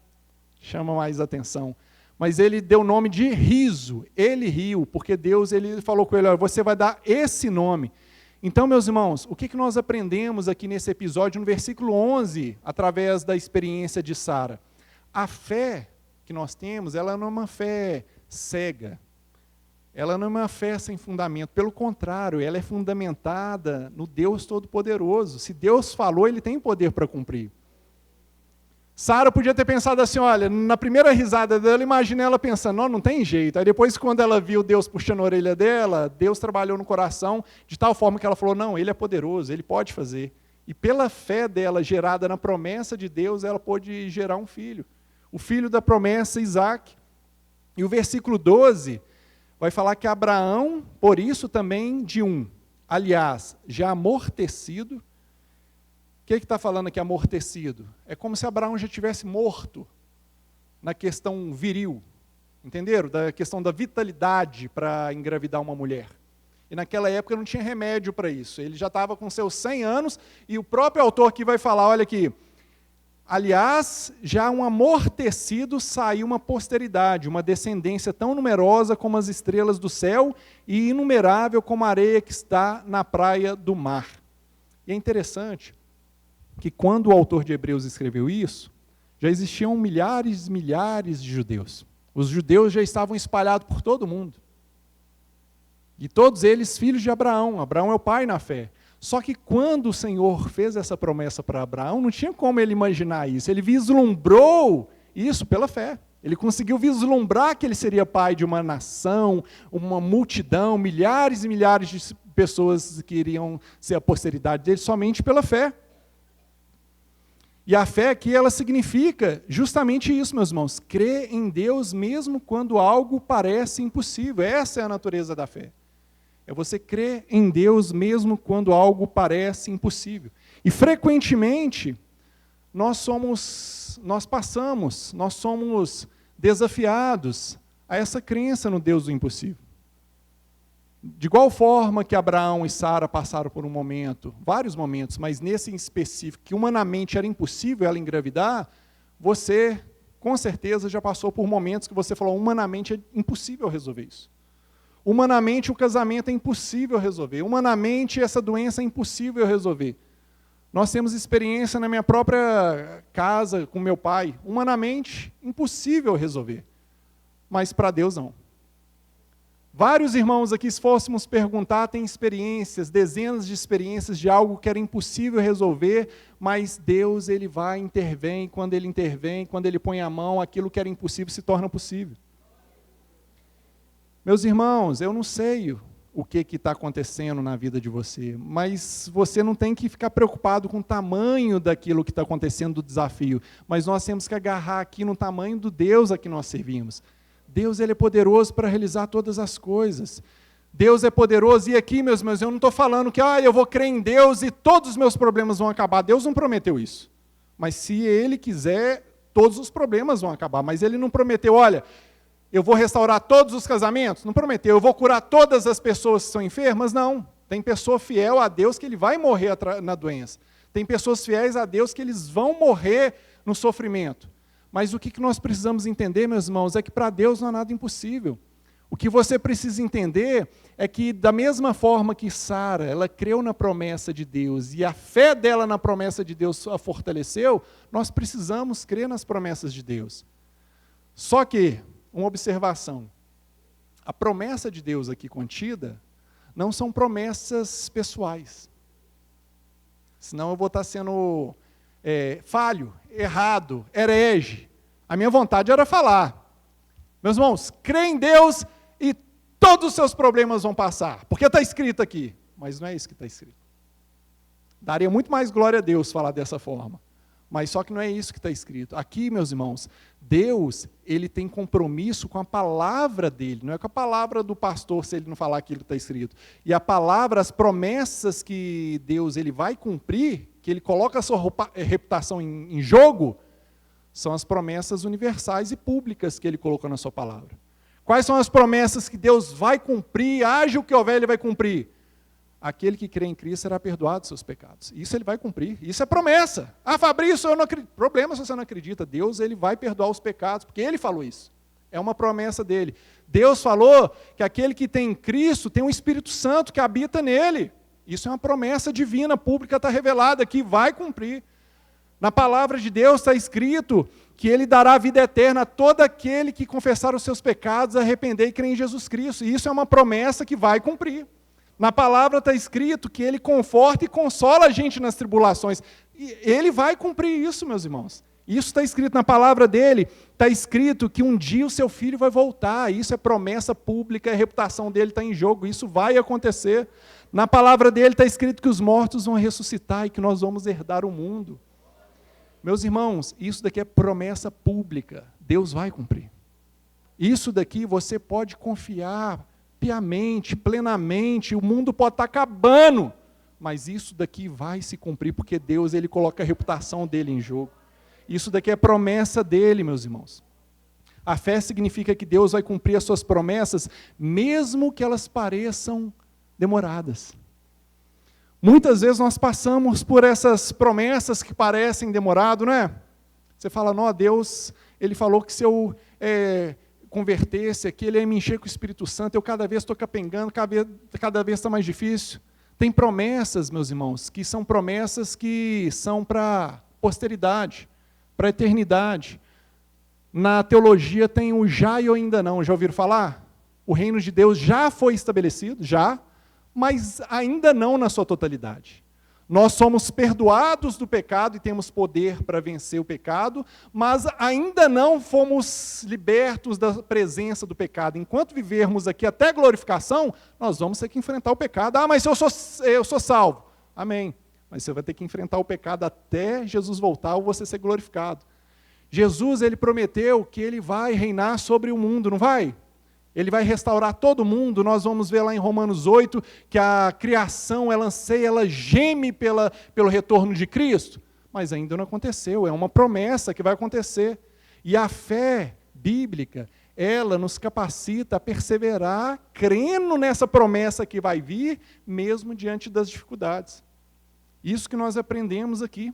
Chama mais atenção. Mas ele deu o nome de riso, ele riu, porque Deus ele falou com ele: olha, você vai dar esse nome. Então, meus irmãos, o que nós aprendemos aqui nesse episódio, no versículo 11, através da experiência de Sara? A fé que nós temos, ela não é uma fé cega, ela não é uma fé sem fundamento, pelo contrário, ela é fundamentada no Deus Todo-Poderoso. Se Deus falou, ele tem poder para cumprir. Sara podia ter pensado assim: olha, na primeira risada dela, imagina ela pensando: não tem jeito. Aí depois, quando ela viu Deus puxando a orelha dela, Deus trabalhou no coração de tal forma que ela falou: não, ele é poderoso, ele pode fazer. E pela fé dela, gerada na promessa de Deus, ela pôde gerar um filho. O filho da promessa, Isaac. E o versículo 12 vai falar que Abraão, por isso também aliás, já amortecido. O que está falando aqui, amortecido? É como se Abraão já tivesse morto na questão viril, entenderam? Da questão da vitalidade para engravidar uma mulher. E naquela época não tinha remédio para isso. Ele já estava com seus 100 anos, e o próprio autor aqui vai falar, olha aqui, aliás, já um amortecido saiu uma posteridade, uma descendência tão numerosa como as estrelas do céu e inumerável como a areia que está na praia do mar. E é interessante que quando o autor de Hebreus escreveu isso, já existiam milhares e milhares de judeus. Os judeus já estavam espalhados por todo o mundo. E todos eles filhos de Abraão. Abraão é o pai na fé. Só que quando o Senhor fez essa promessa para Abraão, não tinha como ele imaginar isso. Ele vislumbrou isso pela fé. Ele conseguiu vislumbrar que ele seria pai de uma nação, uma multidão, milhares e milhares de pessoas que iriam ser a posteridade dele somente pela fé. E a fé aqui, ela significa justamente isso, meus irmãos, crer em Deus mesmo quando algo parece impossível. Essa é a natureza da fé. É você crer em Deus mesmo quando algo parece impossível. E frequentemente, nós somos desafiados a essa crença no Deus do impossível. De igual forma que Abraão e Sara passaram por um momento, vários momentos, mas nesse em específico, que humanamente era impossível ela engravidar, você, com certeza, já passou por momentos que você falou: humanamente é impossível resolver isso. Humanamente o casamento é impossível resolver. Humanamente essa doença é impossível resolver. Nós temos experiência na minha própria casa, com meu pai. Humanamente, impossível resolver. Mas para Deus não. Vários irmãos aqui, se fôssemos perguntar, têm experiências, dezenas de experiências de algo que era impossível resolver, mas Deus ele vai, intervém, quando ele põe a mão, aquilo que era impossível se torna possível. Meus irmãos, eu não sei o que está acontecendo na vida de você, mas você não tem que ficar preocupado com o tamanho daquilo que está acontecendo, do desafio, mas nós temos que agarrar aqui no tamanho do Deus a que nós servimos. Deus, ele é poderoso para realizar todas as coisas. Deus é poderoso, e aqui, meus irmãos, eu não estou falando que eu vou crer em Deus e todos os meus problemas vão acabar. Deus não prometeu isso. Mas se Ele quiser, todos os problemas vão acabar. Mas Ele não prometeu, olha, eu vou restaurar todos os casamentos? Não prometeu. Eu vou curar todas as pessoas que são enfermas? Não. Tem pessoa fiel a Deus que ele vai morrer na doença. Tem pessoas fiéis a Deus que eles vão morrer no sofrimento. Mas o que nós precisamos entender, meus irmãos, é que para Deus não há nada impossível. O que você precisa entender é que, da mesma forma que Sara, ela creu na promessa de Deus e a fé dela na promessa de Deus a fortaleceu, nós precisamos crer nas promessas de Deus. Só que, uma observação, a promessa de Deus aqui contida não são promessas pessoais. Senão eu vou estar sendo falho, errado, herege. A minha vontade era falar. Meus irmãos, crê em Deus e todos os seus problemas vão passar. Porque está escrito aqui. Mas não é isso que está escrito. Daria muito mais glória a Deus falar dessa forma. Mas só que não é isso que está escrito. Aqui, meus irmãos, Deus, ele tem compromisso com a palavra dele. Não é com a palavra do pastor, se ele não falar aquilo que está escrito. E a palavra, as promessas que Deus ele vai cumprir, que ele coloca a sua reputação em jogo, são as promessas universais e públicas que ele colocou na sua palavra. Quais são as promessas que Deus vai cumprir, haja o que houver, ele vai cumprir? Aquele que crê em Cristo será perdoado dos seus pecados. Isso ele vai cumprir. Isso é promessa. Fabrício, eu não acredito. Problema se você não acredita. Deus ele vai perdoar os pecados, porque ele falou isso. É uma promessa dele. Deus falou que aquele que tem em Cristo tem um Espírito Santo que habita nele. Isso é uma promessa divina, pública, está revelada aqui, vai cumprir. Na palavra de Deus está escrito que ele dará vida eterna a todo aquele que confessar os seus pecados, arrepender e crer em Jesus Cristo. E isso é uma promessa que vai cumprir. Na palavra está escrito que ele conforta e consola a gente nas tribulações. E ele vai cumprir isso, meus irmãos. Isso está escrito na palavra dele. Está escrito que um dia o seu filho vai voltar. Isso é promessa pública, a reputação dele está em jogo. Isso vai acontecer. Na palavra dele está escrito que os mortos vão ressuscitar e que nós vamos herdar o mundo. Meus irmãos, isso daqui é promessa pública. Deus vai cumprir. Isso daqui você pode confiar piamente, plenamente. O mundo pode estar acabando, mas isso daqui vai se cumprir, porque Deus ele coloca a reputação dele em jogo. Isso daqui é promessa dele, meus irmãos. A fé significa que Deus vai cumprir as suas promessas, mesmo que elas pareçam demoradas. Muitas vezes nós passamos por essas promessas que parecem demorado, não é? Você fala, não, Deus, ele falou que se eu convertesse aqui, ele ia me encher com o Espírito Santo, eu cada vez estou capengando, cada vez está mais difícil. Tem promessas, meus irmãos, que são promessas que são para posteridade, para a eternidade. Na teologia tem o já e o ainda não, já ouviram falar? O reino de Deus já foi estabelecido, já, mas ainda não na sua totalidade. Nós somos perdoados do pecado e temos poder para vencer o pecado, mas ainda não fomos libertos da presença do pecado. Enquanto vivermos aqui até a glorificação, nós vamos ter que enfrentar o pecado. Mas eu sou salvo. Amém. Mas você vai ter que enfrentar o pecado até Jesus voltar ou você ser glorificado. Jesus, ele prometeu que ele vai reinar sobre o mundo, não vai? Ele vai restaurar todo mundo. Nós vamos ver lá em Romanos 8 que a criação, ela anseia, ela geme pelo retorno de Cristo. Mas ainda não aconteceu, é uma promessa que vai acontecer. E a fé bíblica, ela nos capacita a perseverar, crendo nessa promessa que vai vir, mesmo diante das dificuldades. Isso que nós aprendemos aqui.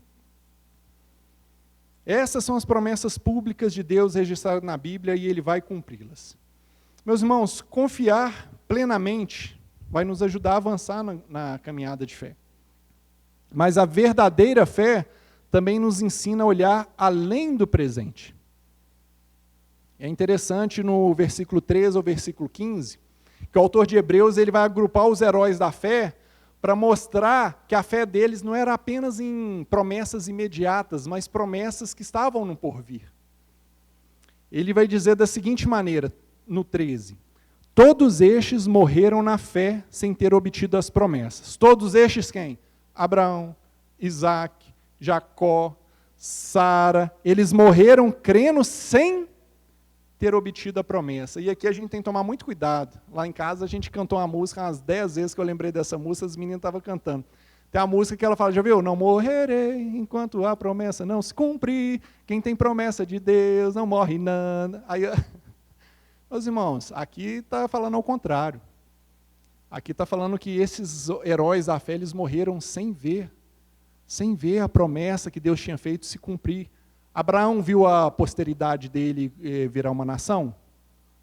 Essas são as promessas públicas de Deus registradas na Bíblia e Ele vai cumpri-las. Meus irmãos, confiar plenamente vai nos ajudar a avançar na caminhada de fé. Mas a verdadeira fé também nos ensina a olhar além do presente. É interessante no versículo 13 ao versículo 15, que o autor de Hebreus ele vai agrupar os heróis da fé para mostrar que a fé deles não era apenas em promessas imediatas, mas promessas que estavam no porvir. Ele vai dizer da seguinte maneira, no 13, Todos estes morreram na fé sem ter obtido as promessas. Todos estes quem? Abraão, Isaac, Jacó, Sara. Eles morreram crendo sem ter obtido a promessa. E aqui a gente tem que tomar muito cuidado. Lá em casa a gente cantou uma música, umas 10 vezes que eu lembrei dessa música, as meninas estavam cantando. Tem a música que ela fala, já viu? Não morrerei enquanto a promessa não se cumprir. Quem tem promessa de Deus não morre nada. Aí, meus irmãos, aqui está falando ao contrário. Aqui está falando que esses heróis da fé, eles morreram sem ver a promessa que Deus tinha feito se cumprir. Abraão viu a posteridade dele virar uma nação?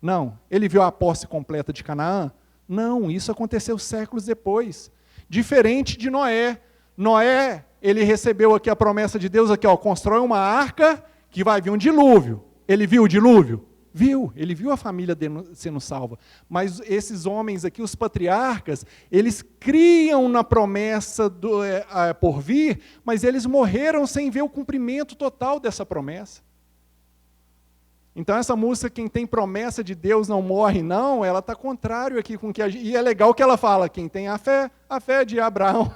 Não. Ele viu a posse completa de Canaã? Não, isso aconteceu séculos depois. Diferente de Noé. Noé, ele recebeu aqui a promessa de Deus, aqui, ó, constrói uma arca que vai vir um dilúvio. Ele viu o dilúvio? Viu, ele viu a família sendo salva. Mas esses homens aqui, os patriarcas, eles criam na promessa por vir, mas eles morreram sem ver o cumprimento total dessa promessa. Então essa música, quem tem promessa de Deus não morre não, ela está contrário aqui com o que a gente... E é legal que ela fala, quem tem a fé de Abraão.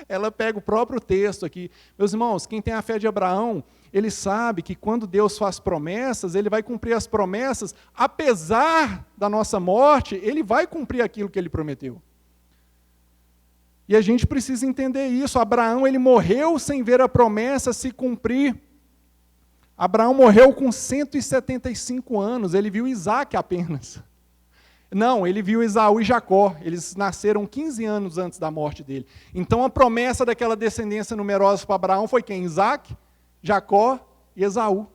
Ela pega o próprio texto aqui. Meus irmãos, quem tem a fé de Abraão, ele sabe que quando Deus faz promessas, ele vai cumprir as promessas, apesar da nossa morte, ele vai cumprir aquilo que ele prometeu. E a gente precisa entender isso. Abraão, ele morreu sem ver a promessa se cumprir. Abraão morreu com 175 anos, ele viu Isaac apenas. Não, ele viu Esaú e Jacó, eles nasceram 15 anos antes da morte dele. Então a promessa daquela descendência numerosa para Abraão foi quem? Isaac, Jacó e Esaú.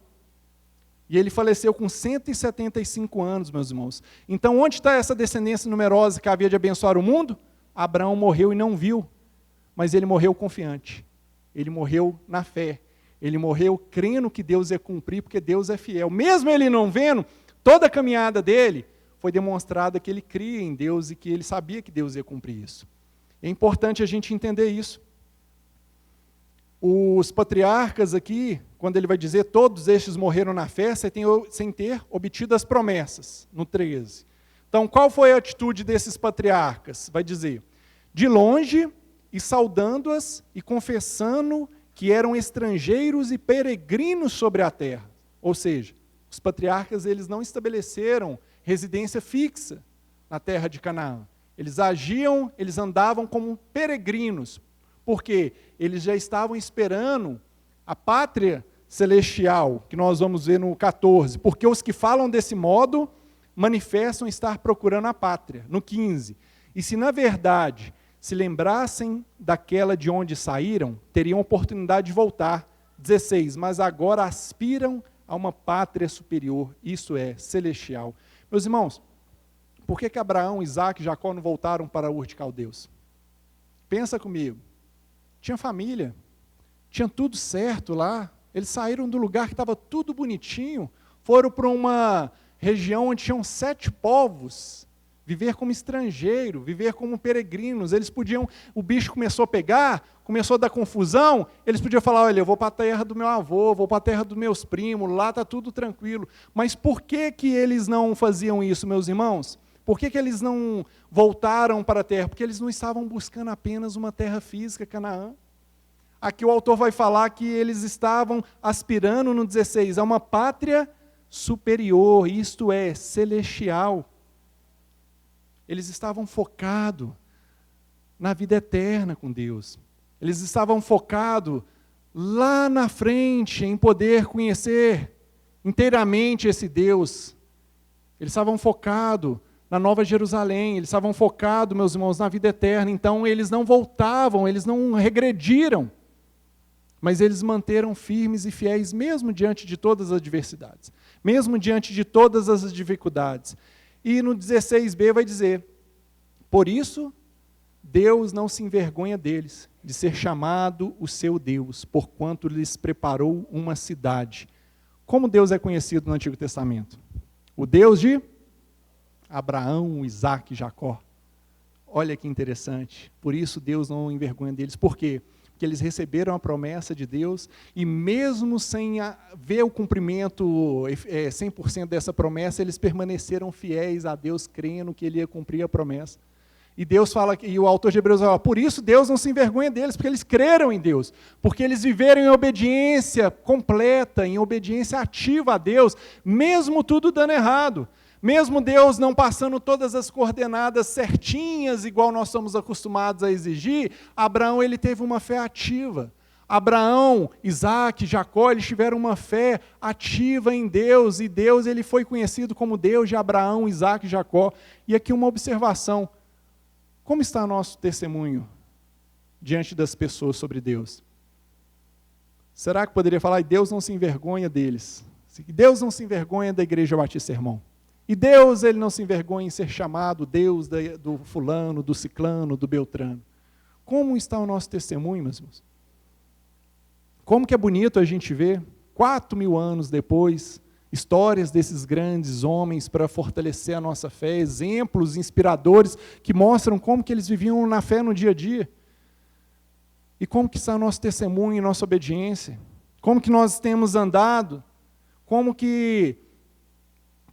E ele faleceu com 175 anos, meus irmãos. Então onde está essa descendência numerosa que havia de abençoar o mundo? Abraão morreu e não viu, mas ele morreu confiante, ele morreu na fé. Ele morreu crendo que Deus ia cumprir, porque Deus é fiel. Mesmo ele não vendo, toda a caminhada dele foi demonstrada que ele cria em Deus e que ele sabia que Deus ia cumprir isso. É importante a gente entender isso. Os patriarcas aqui, quando ele vai dizer, todos estes morreram na fé, sem ter obtido as promessas, no 13. Então, qual foi a atitude desses patriarcas? Vai dizer, de longe, e saudando-as, e confessando que eram estrangeiros e peregrinos sobre a terra. Ou seja, os patriarcas eles não estabeleceram residência fixa na terra de Canaã. Eles agiam, eles andavam como peregrinos, porque eles já estavam esperando a pátria celestial, que nós vamos ver no 14, porque os que falam desse modo manifestam estar procurando a pátria, no 15. E se na verdade se lembrassem daquela de onde saíram, teriam oportunidade de voltar. 16, mas agora aspiram a uma pátria superior, isso é, celestial. Meus irmãos, por que Abraão, Isaac e Jacó não voltaram para Ur de Caldeus? Pensa comigo. Tinha família, tinha tudo certo lá, eles saíram do lugar que estava tudo bonitinho, foram para uma região onde tinham 7 povos, viver como estrangeiro, viver como peregrinos. Eles podiam, o bicho começou a pegar, começou a dar confusão, eles podiam falar, olha, eu vou para a terra do meu avô, vou para a terra dos meus primos, lá está tudo tranquilo. Mas por que eles não faziam isso, meus irmãos? Por que eles não voltaram para a terra? Porque eles não estavam buscando apenas uma terra física, Canaã. Aqui o autor vai falar que eles estavam aspirando, no 16, a uma pátria superior, isto é, celestial. Eles estavam focados na vida eterna com Deus. Eles estavam focados lá na frente em poder conhecer inteiramente esse Deus. Eles estavam focados na Nova Jerusalém, eles estavam focados, meus irmãos, na vida eterna. Então eles não voltavam, eles não regrediram, mas eles manteram firmes e fiéis mesmo diante de todas as adversidades, mesmo diante de todas as dificuldades. E no 16b vai dizer, por isso, Deus não se envergonha deles, de ser chamado o seu Deus, porquanto lhes preparou uma cidade. Como Deus é conhecido no Antigo Testamento? O Deus de Abraão, Isaac e Jacó. Olha que interessante. Por isso Deus não envergonha deles. Por quê? porque eles receberam a promessa de Deus, e mesmo sem ver o cumprimento 100% dessa promessa, eles permaneceram fiéis a Deus, crendo que Ele ia cumprir a promessa. E Deus fala, e o autor de Hebreus fala, por isso Deus não se envergonha deles, porque eles creram em Deus, porque eles viveram em obediência completa, em obediência ativa a Deus, mesmo tudo dando errado, mesmo Deus não passando todas as coordenadas certinhas, igual nós somos acostumados a exigir, Abraão ele teve uma fé ativa. Abraão, Isaac, Jacó, eles tiveram uma fé ativa em Deus, e Deus ele foi conhecido como Deus de Abraão, Isaac e Jacó. E aqui uma observação. Como está o nosso testemunho diante das pessoas sobre Deus? Será que poderia falar, Deus não se envergonha deles? Deus não se envergonha da Igreja Batista Irmão. E Deus ele não se envergonha em ser chamado Deus do fulano, do ciclano, do beltrano. Como está o nosso testemunho, meus irmãos? Como que é bonito a gente ver, 4.000 anos depois, histórias desses grandes homens para fortalecer a nossa fé, exemplos inspiradores que mostram como que eles viviam na fé no dia a dia. E como que está o nosso testemunho e nossa obediência? Como que nós temos andado? Como que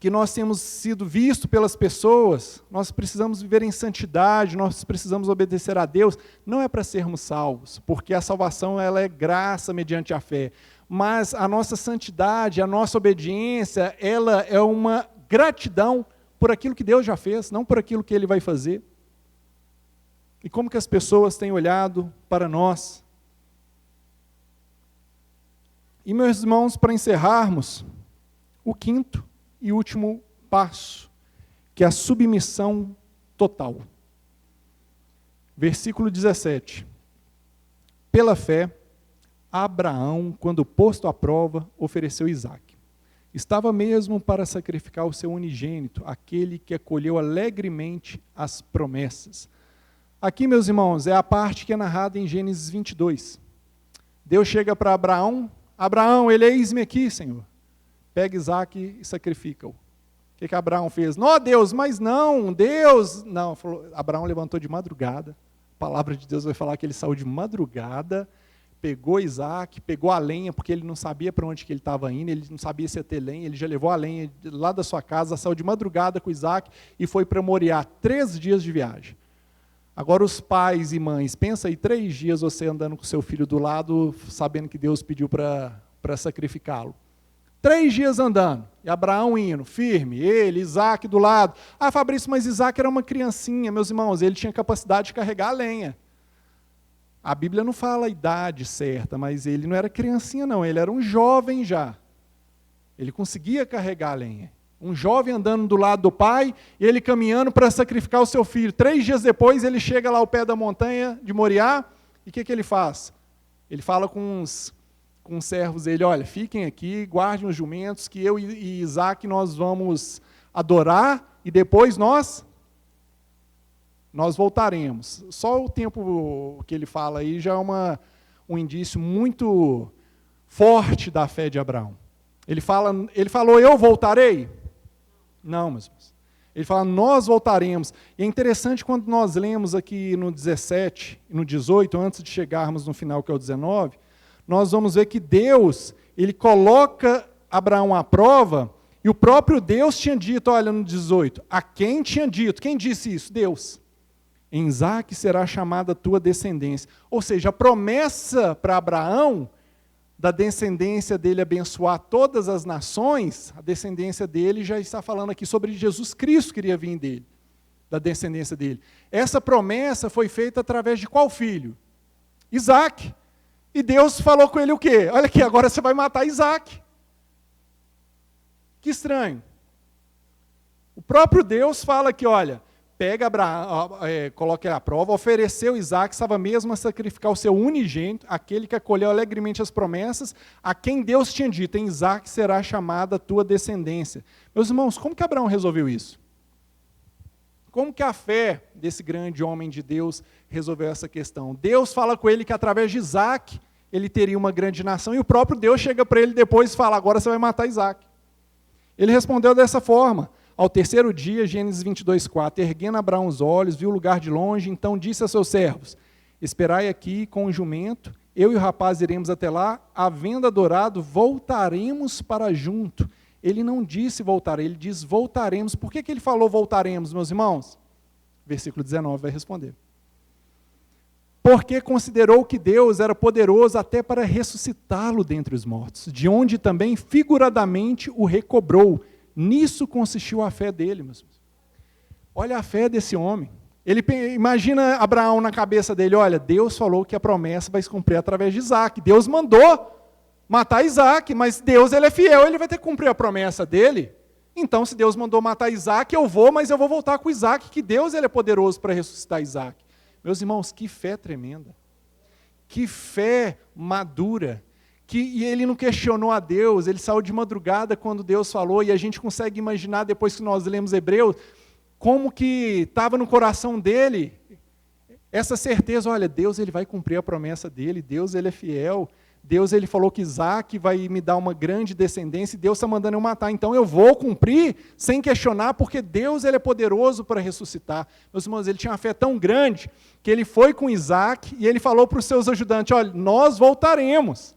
nós temos sido vistos pelas pessoas? Nós precisamos viver em santidade, nós precisamos obedecer a Deus. Não é para sermos salvos, porque a salvação ela é graça mediante a fé. Mas a nossa santidade, a nossa obediência, ela é uma gratidão por aquilo que Deus já fez, não por aquilo que Ele vai fazer. E como que as pessoas têm olhado para nós? E, meus irmãos, para encerrarmos, o quinto e último passo, que é a submissão total. Versículo 17. Pela fé, Abraão, quando posto à prova, ofereceu Isaque. Estava mesmo para sacrificar o seu unigênito, aquele que acolheu alegremente as promessas. Aqui, meus irmãos, é a parte que é narrada em Gênesis 22. Deus chega para Abraão, Abraão, eis-me aqui, Senhor. Pega Isaque e sacrifica-o. O que Abraão fez? Não, Deus, mas não, Deus... Não, Abraão levantou de madrugada, a palavra de Deus vai falar que ele saiu de madrugada, pegou Isaque, pegou a lenha, porque ele não sabia para onde que ele estava indo, ele não sabia se ia ter lenha, ele já levou a lenha lá da sua casa, saiu de madrugada com Isaque e foi para Moriá, 3 dias de viagem. Agora os pais e mães, pensa aí, 3 dias você andando com seu filho do lado, sabendo que Deus pediu para sacrificá-lo. 3 dias andando, e Abraão indo, firme, ele, Isaque do lado. Ah, Fabrício, mas Isaque era uma criancinha, meus irmãos, ele tinha capacidade de carregar a lenha. A Bíblia não fala a idade certa, mas ele não era criancinha não, ele era um jovem já. Ele conseguia carregar a lenha. Um jovem andando do lado do pai, e ele caminhando para sacrificar o seu filho. 3 dias depois, ele chega lá ao pé da montanha de Moriá, e o que ele faz? Ele fala com os servos dele, olha, fiquem aqui, guardem os jumentos, que eu e Isaque nós vamos adorar, e depois nós voltaremos. Só o tempo que ele fala aí já é um indício muito forte da fé de Abraão. Ele falou, eu voltarei? Não, meus irmãos. Ele fala, nós voltaremos. E é interessante quando nós lemos aqui no 17 e no 18, antes de chegarmos no final que é o 19, nós vamos ver que Deus, ele coloca Abraão à prova, e o próprio Deus tinha dito, olha no 18, a quem tinha dito? Quem disse isso? Deus. Em Isaque será chamada a tua descendência. Ou seja, a promessa para Abraão, da descendência dele abençoar todas as nações, a descendência dele já está falando aqui sobre Jesus Cristo que iria vir dele, da descendência dele. Essa promessa foi feita através de qual filho? Isaque. E Deus falou com ele o quê? Olha aqui, agora você vai matar Isaque. Que estranho. O próprio Deus fala que, olha, pega Abraão, coloca ele à prova, ofereceu Isaque, estava mesmo a sacrificar o seu unigênito, aquele que acolheu alegremente as promessas, a quem Deus tinha dito, em Isaque será chamada a tua descendência. Meus irmãos, como que Abraão resolveu isso? Como que a fé desse grande homem de Deus resolveu essa questão? Deus fala com ele que através de Isaque ele teria uma grande nação, e o próprio Deus chega para ele depois e fala, agora você vai matar Isaque. Ele respondeu dessa forma, ao terceiro dia, Gênesis 22:4, erguendo Abraão os olhos, viu o lugar de longe, então disse a seus servos, esperai aqui com o jumento, eu e o rapaz iremos até lá, havendo adorado, voltaremos para junto. Ele não disse voltar, ele diz voltaremos. Por que ele falou voltaremos, meus irmãos? Versículo 19 vai responder. Porque considerou que Deus era poderoso até para ressuscitá-lo dentre os mortos, de onde também figuradamente o recobrou. Nisso consistiu a fé dele, meus irmãos. Olha a fé desse homem. Ele imagina Abraão na cabeça dele, olha, Deus falou que a promessa vai se cumprir através de Isaac. Deus mandou matar Isaac, mas Deus ele é fiel, ele vai ter que cumprir a promessa dele. Então, se Deus mandou matar Isaac, eu vou, mas eu vou voltar com Isaac, que Deus ele é poderoso para ressuscitar Isaac. Meus irmãos, que fé tremenda. Que fé madura. E ele não questionou a Deus, ele saiu de madrugada quando Deus falou, e a gente consegue imaginar, depois que nós lemos Hebreus, como que estava no coração dele essa certeza, olha, Deus ele vai cumprir a promessa dele, Deus ele é fiel, Deus ele falou que Isaac vai me dar uma grande descendência, e Deus está mandando eu matar, então eu vou cumprir sem questionar, porque Deus ele é poderoso para ressuscitar. Meus irmãos, ele tinha uma fé tão grande, que ele foi com Isaac, e ele falou para os seus ajudantes, olha, nós voltaremos.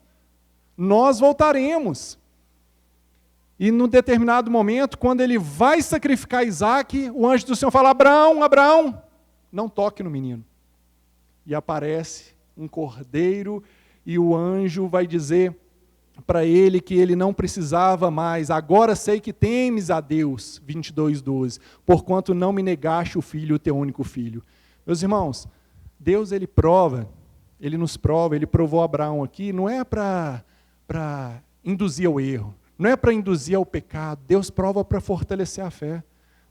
E num determinado momento, quando ele vai sacrificar Isaac, o anjo do Senhor fala, Abraão, não toque no menino. E aparece um cordeiro, e o anjo vai dizer para ele que ele não precisava mais. Agora sei que temes a Deus, 22:12, porquanto não me negaste o filho, o teu único filho. Meus irmãos, Deus ele nos prova, ele provou Abraão aqui, não é para induzir ao erro, não é para induzir ao pecado, Deus prova para fortalecer a fé.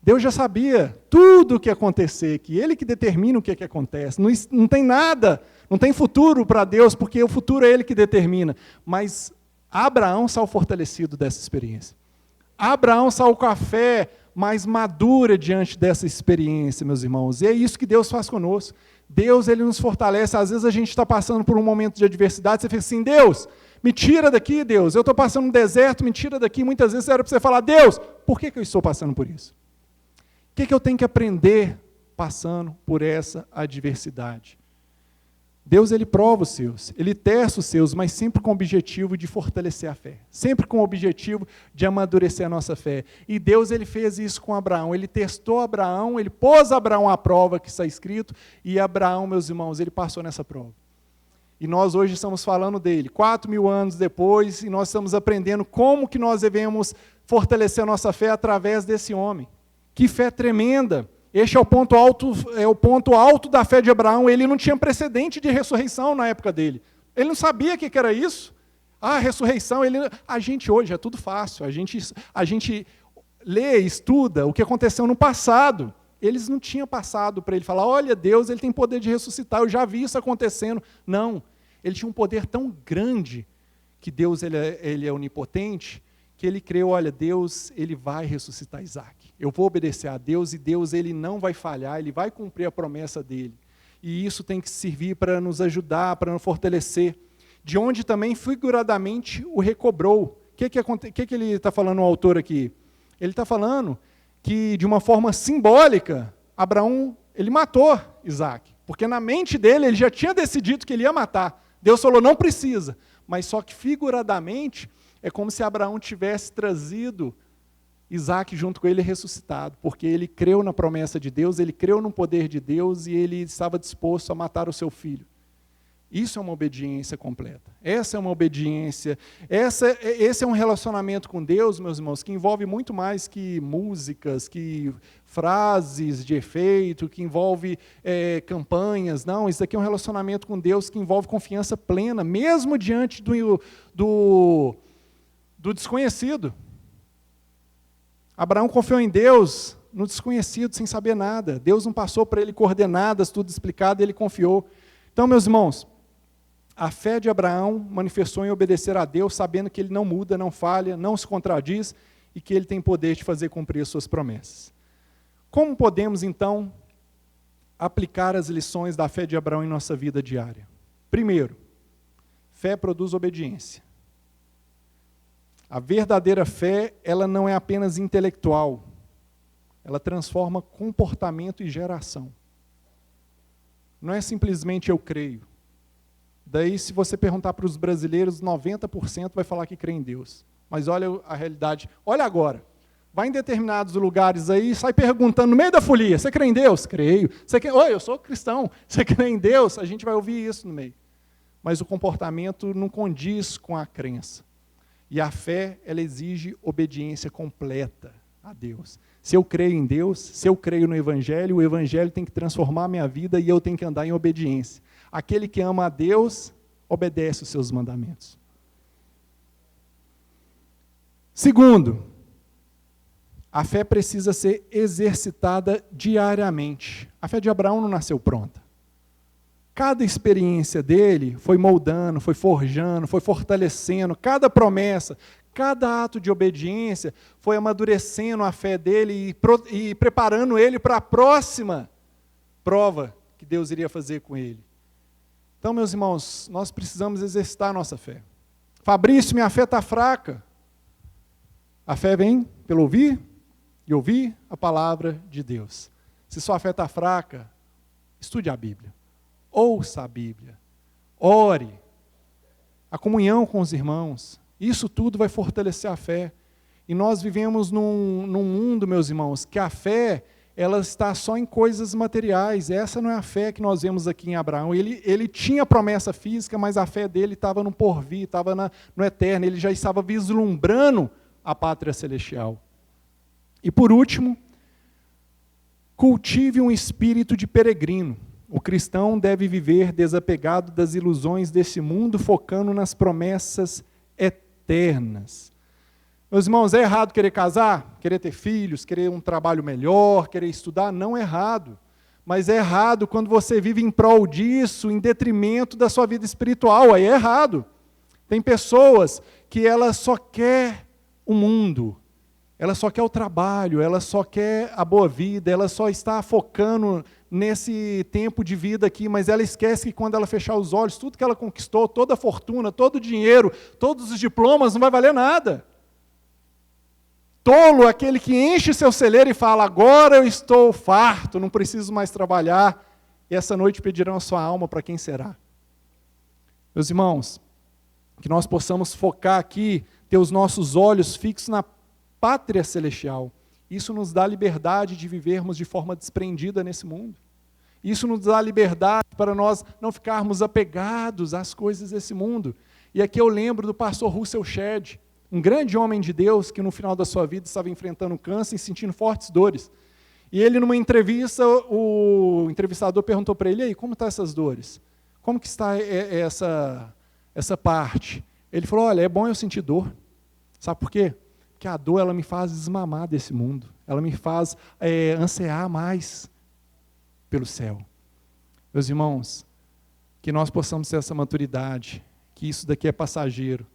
Deus já sabia tudo o que ia acontecer, que Ele que determina o que acontece. Não tem nada, não tem futuro para Deus, porque o futuro é Ele que determina. Mas Abraão saiu fortalecido dessa experiência. Abraão saiu com a fé mais madura diante dessa experiência, meus irmãos. E é isso que Deus faz conosco. Deus ele nos fortalece. Às vezes a gente está passando por um momento de adversidade, você fica assim, Deus, me tira daqui, Deus. Eu estou passando no deserto, me tira daqui. Muitas vezes era para você falar, Deus, por que eu estou passando por isso? O que eu tenho que aprender passando por essa adversidade? Deus ele prova os seus, ele testa os seus, mas sempre com o objetivo de fortalecer a fé, sempre com o objetivo de amadurecer a nossa fé. E Deus ele fez isso com Abraão, ele testou Abraão, ele pôs Abraão à prova, que está escrito, e Abraão, meus irmãos, ele passou nessa prova. E nós hoje estamos falando dele, 4.000 anos depois, e nós estamos aprendendo como que nós devemos fortalecer a nossa fé através desse homem. Que fé tremenda! Este é o ponto alto da fé de Abraão. Ele não tinha precedente de ressurreição na época dele. Ele não sabia o que era isso. Ressurreição. A gente hoje é tudo fácil. A gente lê, estuda o que aconteceu no passado. Eles não tinham passado para ele falar, olha, Deus ele tem poder de ressuscitar, eu já vi isso acontecendo. Não. Ele tinha um poder tão grande que Deus ele é onipotente, que ele creu, olha, Deus ele vai ressuscitar Isaac. Eu vou obedecer a Deus e Deus ele não vai falhar, ele vai cumprir a promessa dele. E isso tem que servir para nos ajudar, para nos fortalecer. De onde também figuradamente o recobrou. O que ele está falando o autor aqui? Ele está falando que de uma forma simbólica, Abraão ele matou Isaac. Porque na mente dele ele já tinha decidido que ele ia matar. Deus falou, não precisa. Mas só que figuradamente, é como se Abraão tivesse trazido Isaac junto com ele ressuscitado, porque ele creu na promessa de Deus, ele creu no poder de Deus e ele estava disposto a matar o seu filho. Isso é uma obediência completa. Essa é uma obediência, esse é um relacionamento com Deus, meus irmãos, que envolve muito mais que músicas, que frases de efeito, que envolve campanhas. Não, isso aqui é um relacionamento com Deus que envolve confiança plena, mesmo diante do desconhecido. Abraão confiou em Deus no desconhecido, sem saber nada. Deus não passou para ele coordenadas, tudo explicado, ele confiou. Então, meus irmãos, a fé de Abraão manifestou em obedecer a Deus, sabendo que ele não muda, não falha, não se contradiz e que ele tem poder de fazer cumprir as suas promessas. Como podemos, então, aplicar as lições da fé de Abraão em nossa vida diária? Primeiro, fé produz obediência. A verdadeira fé, ela não é apenas intelectual, ela transforma comportamento e geração. Não é simplesmente eu creio. Daí, se você perguntar para os brasileiros, 90% vai falar que crê em Deus. Mas olha a realidade. Olha agora. Vai em determinados lugares aí e sai perguntando no meio da folia, você crê em Deus? Creio. Oi, eu sou cristão. Você crê em Deus? A gente vai ouvir isso no meio. Mas o comportamento não condiz com a crença. E a fé, ela exige obediência completa a Deus. Se eu creio em Deus, se eu creio no Evangelho, o Evangelho tem que transformar a minha vida e eu tenho que andar em obediência. Aquele que ama a Deus, obedece os seus mandamentos. Segundo, a fé precisa ser exercitada diariamente. A fé de Abraão não nasceu pronta. Cada experiência dele foi moldando, foi forjando, foi fortalecendo, cada promessa, cada ato de obediência foi amadurecendo a fé dele e preparando ele para a próxima prova que Deus iria fazer com ele. Então, meus irmãos, nós precisamos exercitar a nossa fé. Fabrício, minha fé está fraca. A fé vem pelo ouvir e ouvir a palavra de Deus. Se sua fé está fraca, estude a Bíblia. Ouça a Bíblia. Ore. A comunhão com os irmãos. Isso tudo vai fortalecer a fé. E nós vivemos num mundo, meus irmãos, que a fé, ela está só em coisas materiais. Essa não é a fé que nós vemos aqui em Abraão. Ele tinha promessa física, mas a fé dele estava no porvir, estava no eterno. Ele já estava vislumbrando a pátria celestial. E por último, cultive um espírito de peregrino. O cristão deve viver desapegado das ilusões desse mundo, focando nas promessas eternas. Meus irmãos, é errado querer casar, querer ter filhos, querer um trabalho melhor, querer estudar? Não é errado. Mas é errado quando você vive em prol disso, em detrimento da sua vida espiritual. Aí é errado. Tem pessoas que elas só querem o mundo, ela só quer o trabalho, ela só quer a boa vida, ela só está focando nesse tempo de vida aqui, mas ela esquece que quando ela fechar os olhos, tudo que ela conquistou, toda a fortuna, todo o dinheiro, todos os diplomas, não vai valer nada. Tolo é aquele que enche seu celeiro e fala, agora eu estou farto, não preciso mais trabalhar, e essa noite pedirão a sua alma para quem será. Meus irmãos, que nós possamos focar aqui, ter os nossos olhos fixos na pátria celestial. Isso nos dá liberdade de vivermos de forma desprendida nesse mundo. Isso nos dá liberdade para nós não ficarmos apegados às coisas desse mundo. E aqui eu lembro do pastor Russell Shedd, um grande homem de Deus que no final da sua vida estava enfrentando câncer e sentindo fortes dores. E ele, numa entrevista, o entrevistador perguntou para ele, e aí, como estão essas dores? Como que está essa parte? Ele falou, olha, é bom eu sentir dor. Sabe por quê? Porque a dor, ela me faz desmamar desse mundo. Ela me faz ansiar mais pelo céu. Meus irmãos, que nós possamos ter essa maturidade, que isso daqui é passageiro,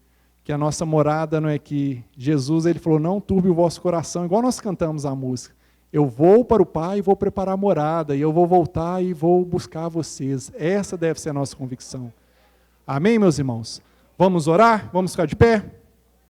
que a nossa morada não é aqui. Jesus, ele falou, não turbe o vosso coração, igual nós cantamos a música. Eu vou para o Pai e vou preparar a morada, e eu vou voltar e vou buscar vocês. Essa deve ser a nossa convicção. Amém, meus irmãos? Vamos orar? Vamos ficar de pé?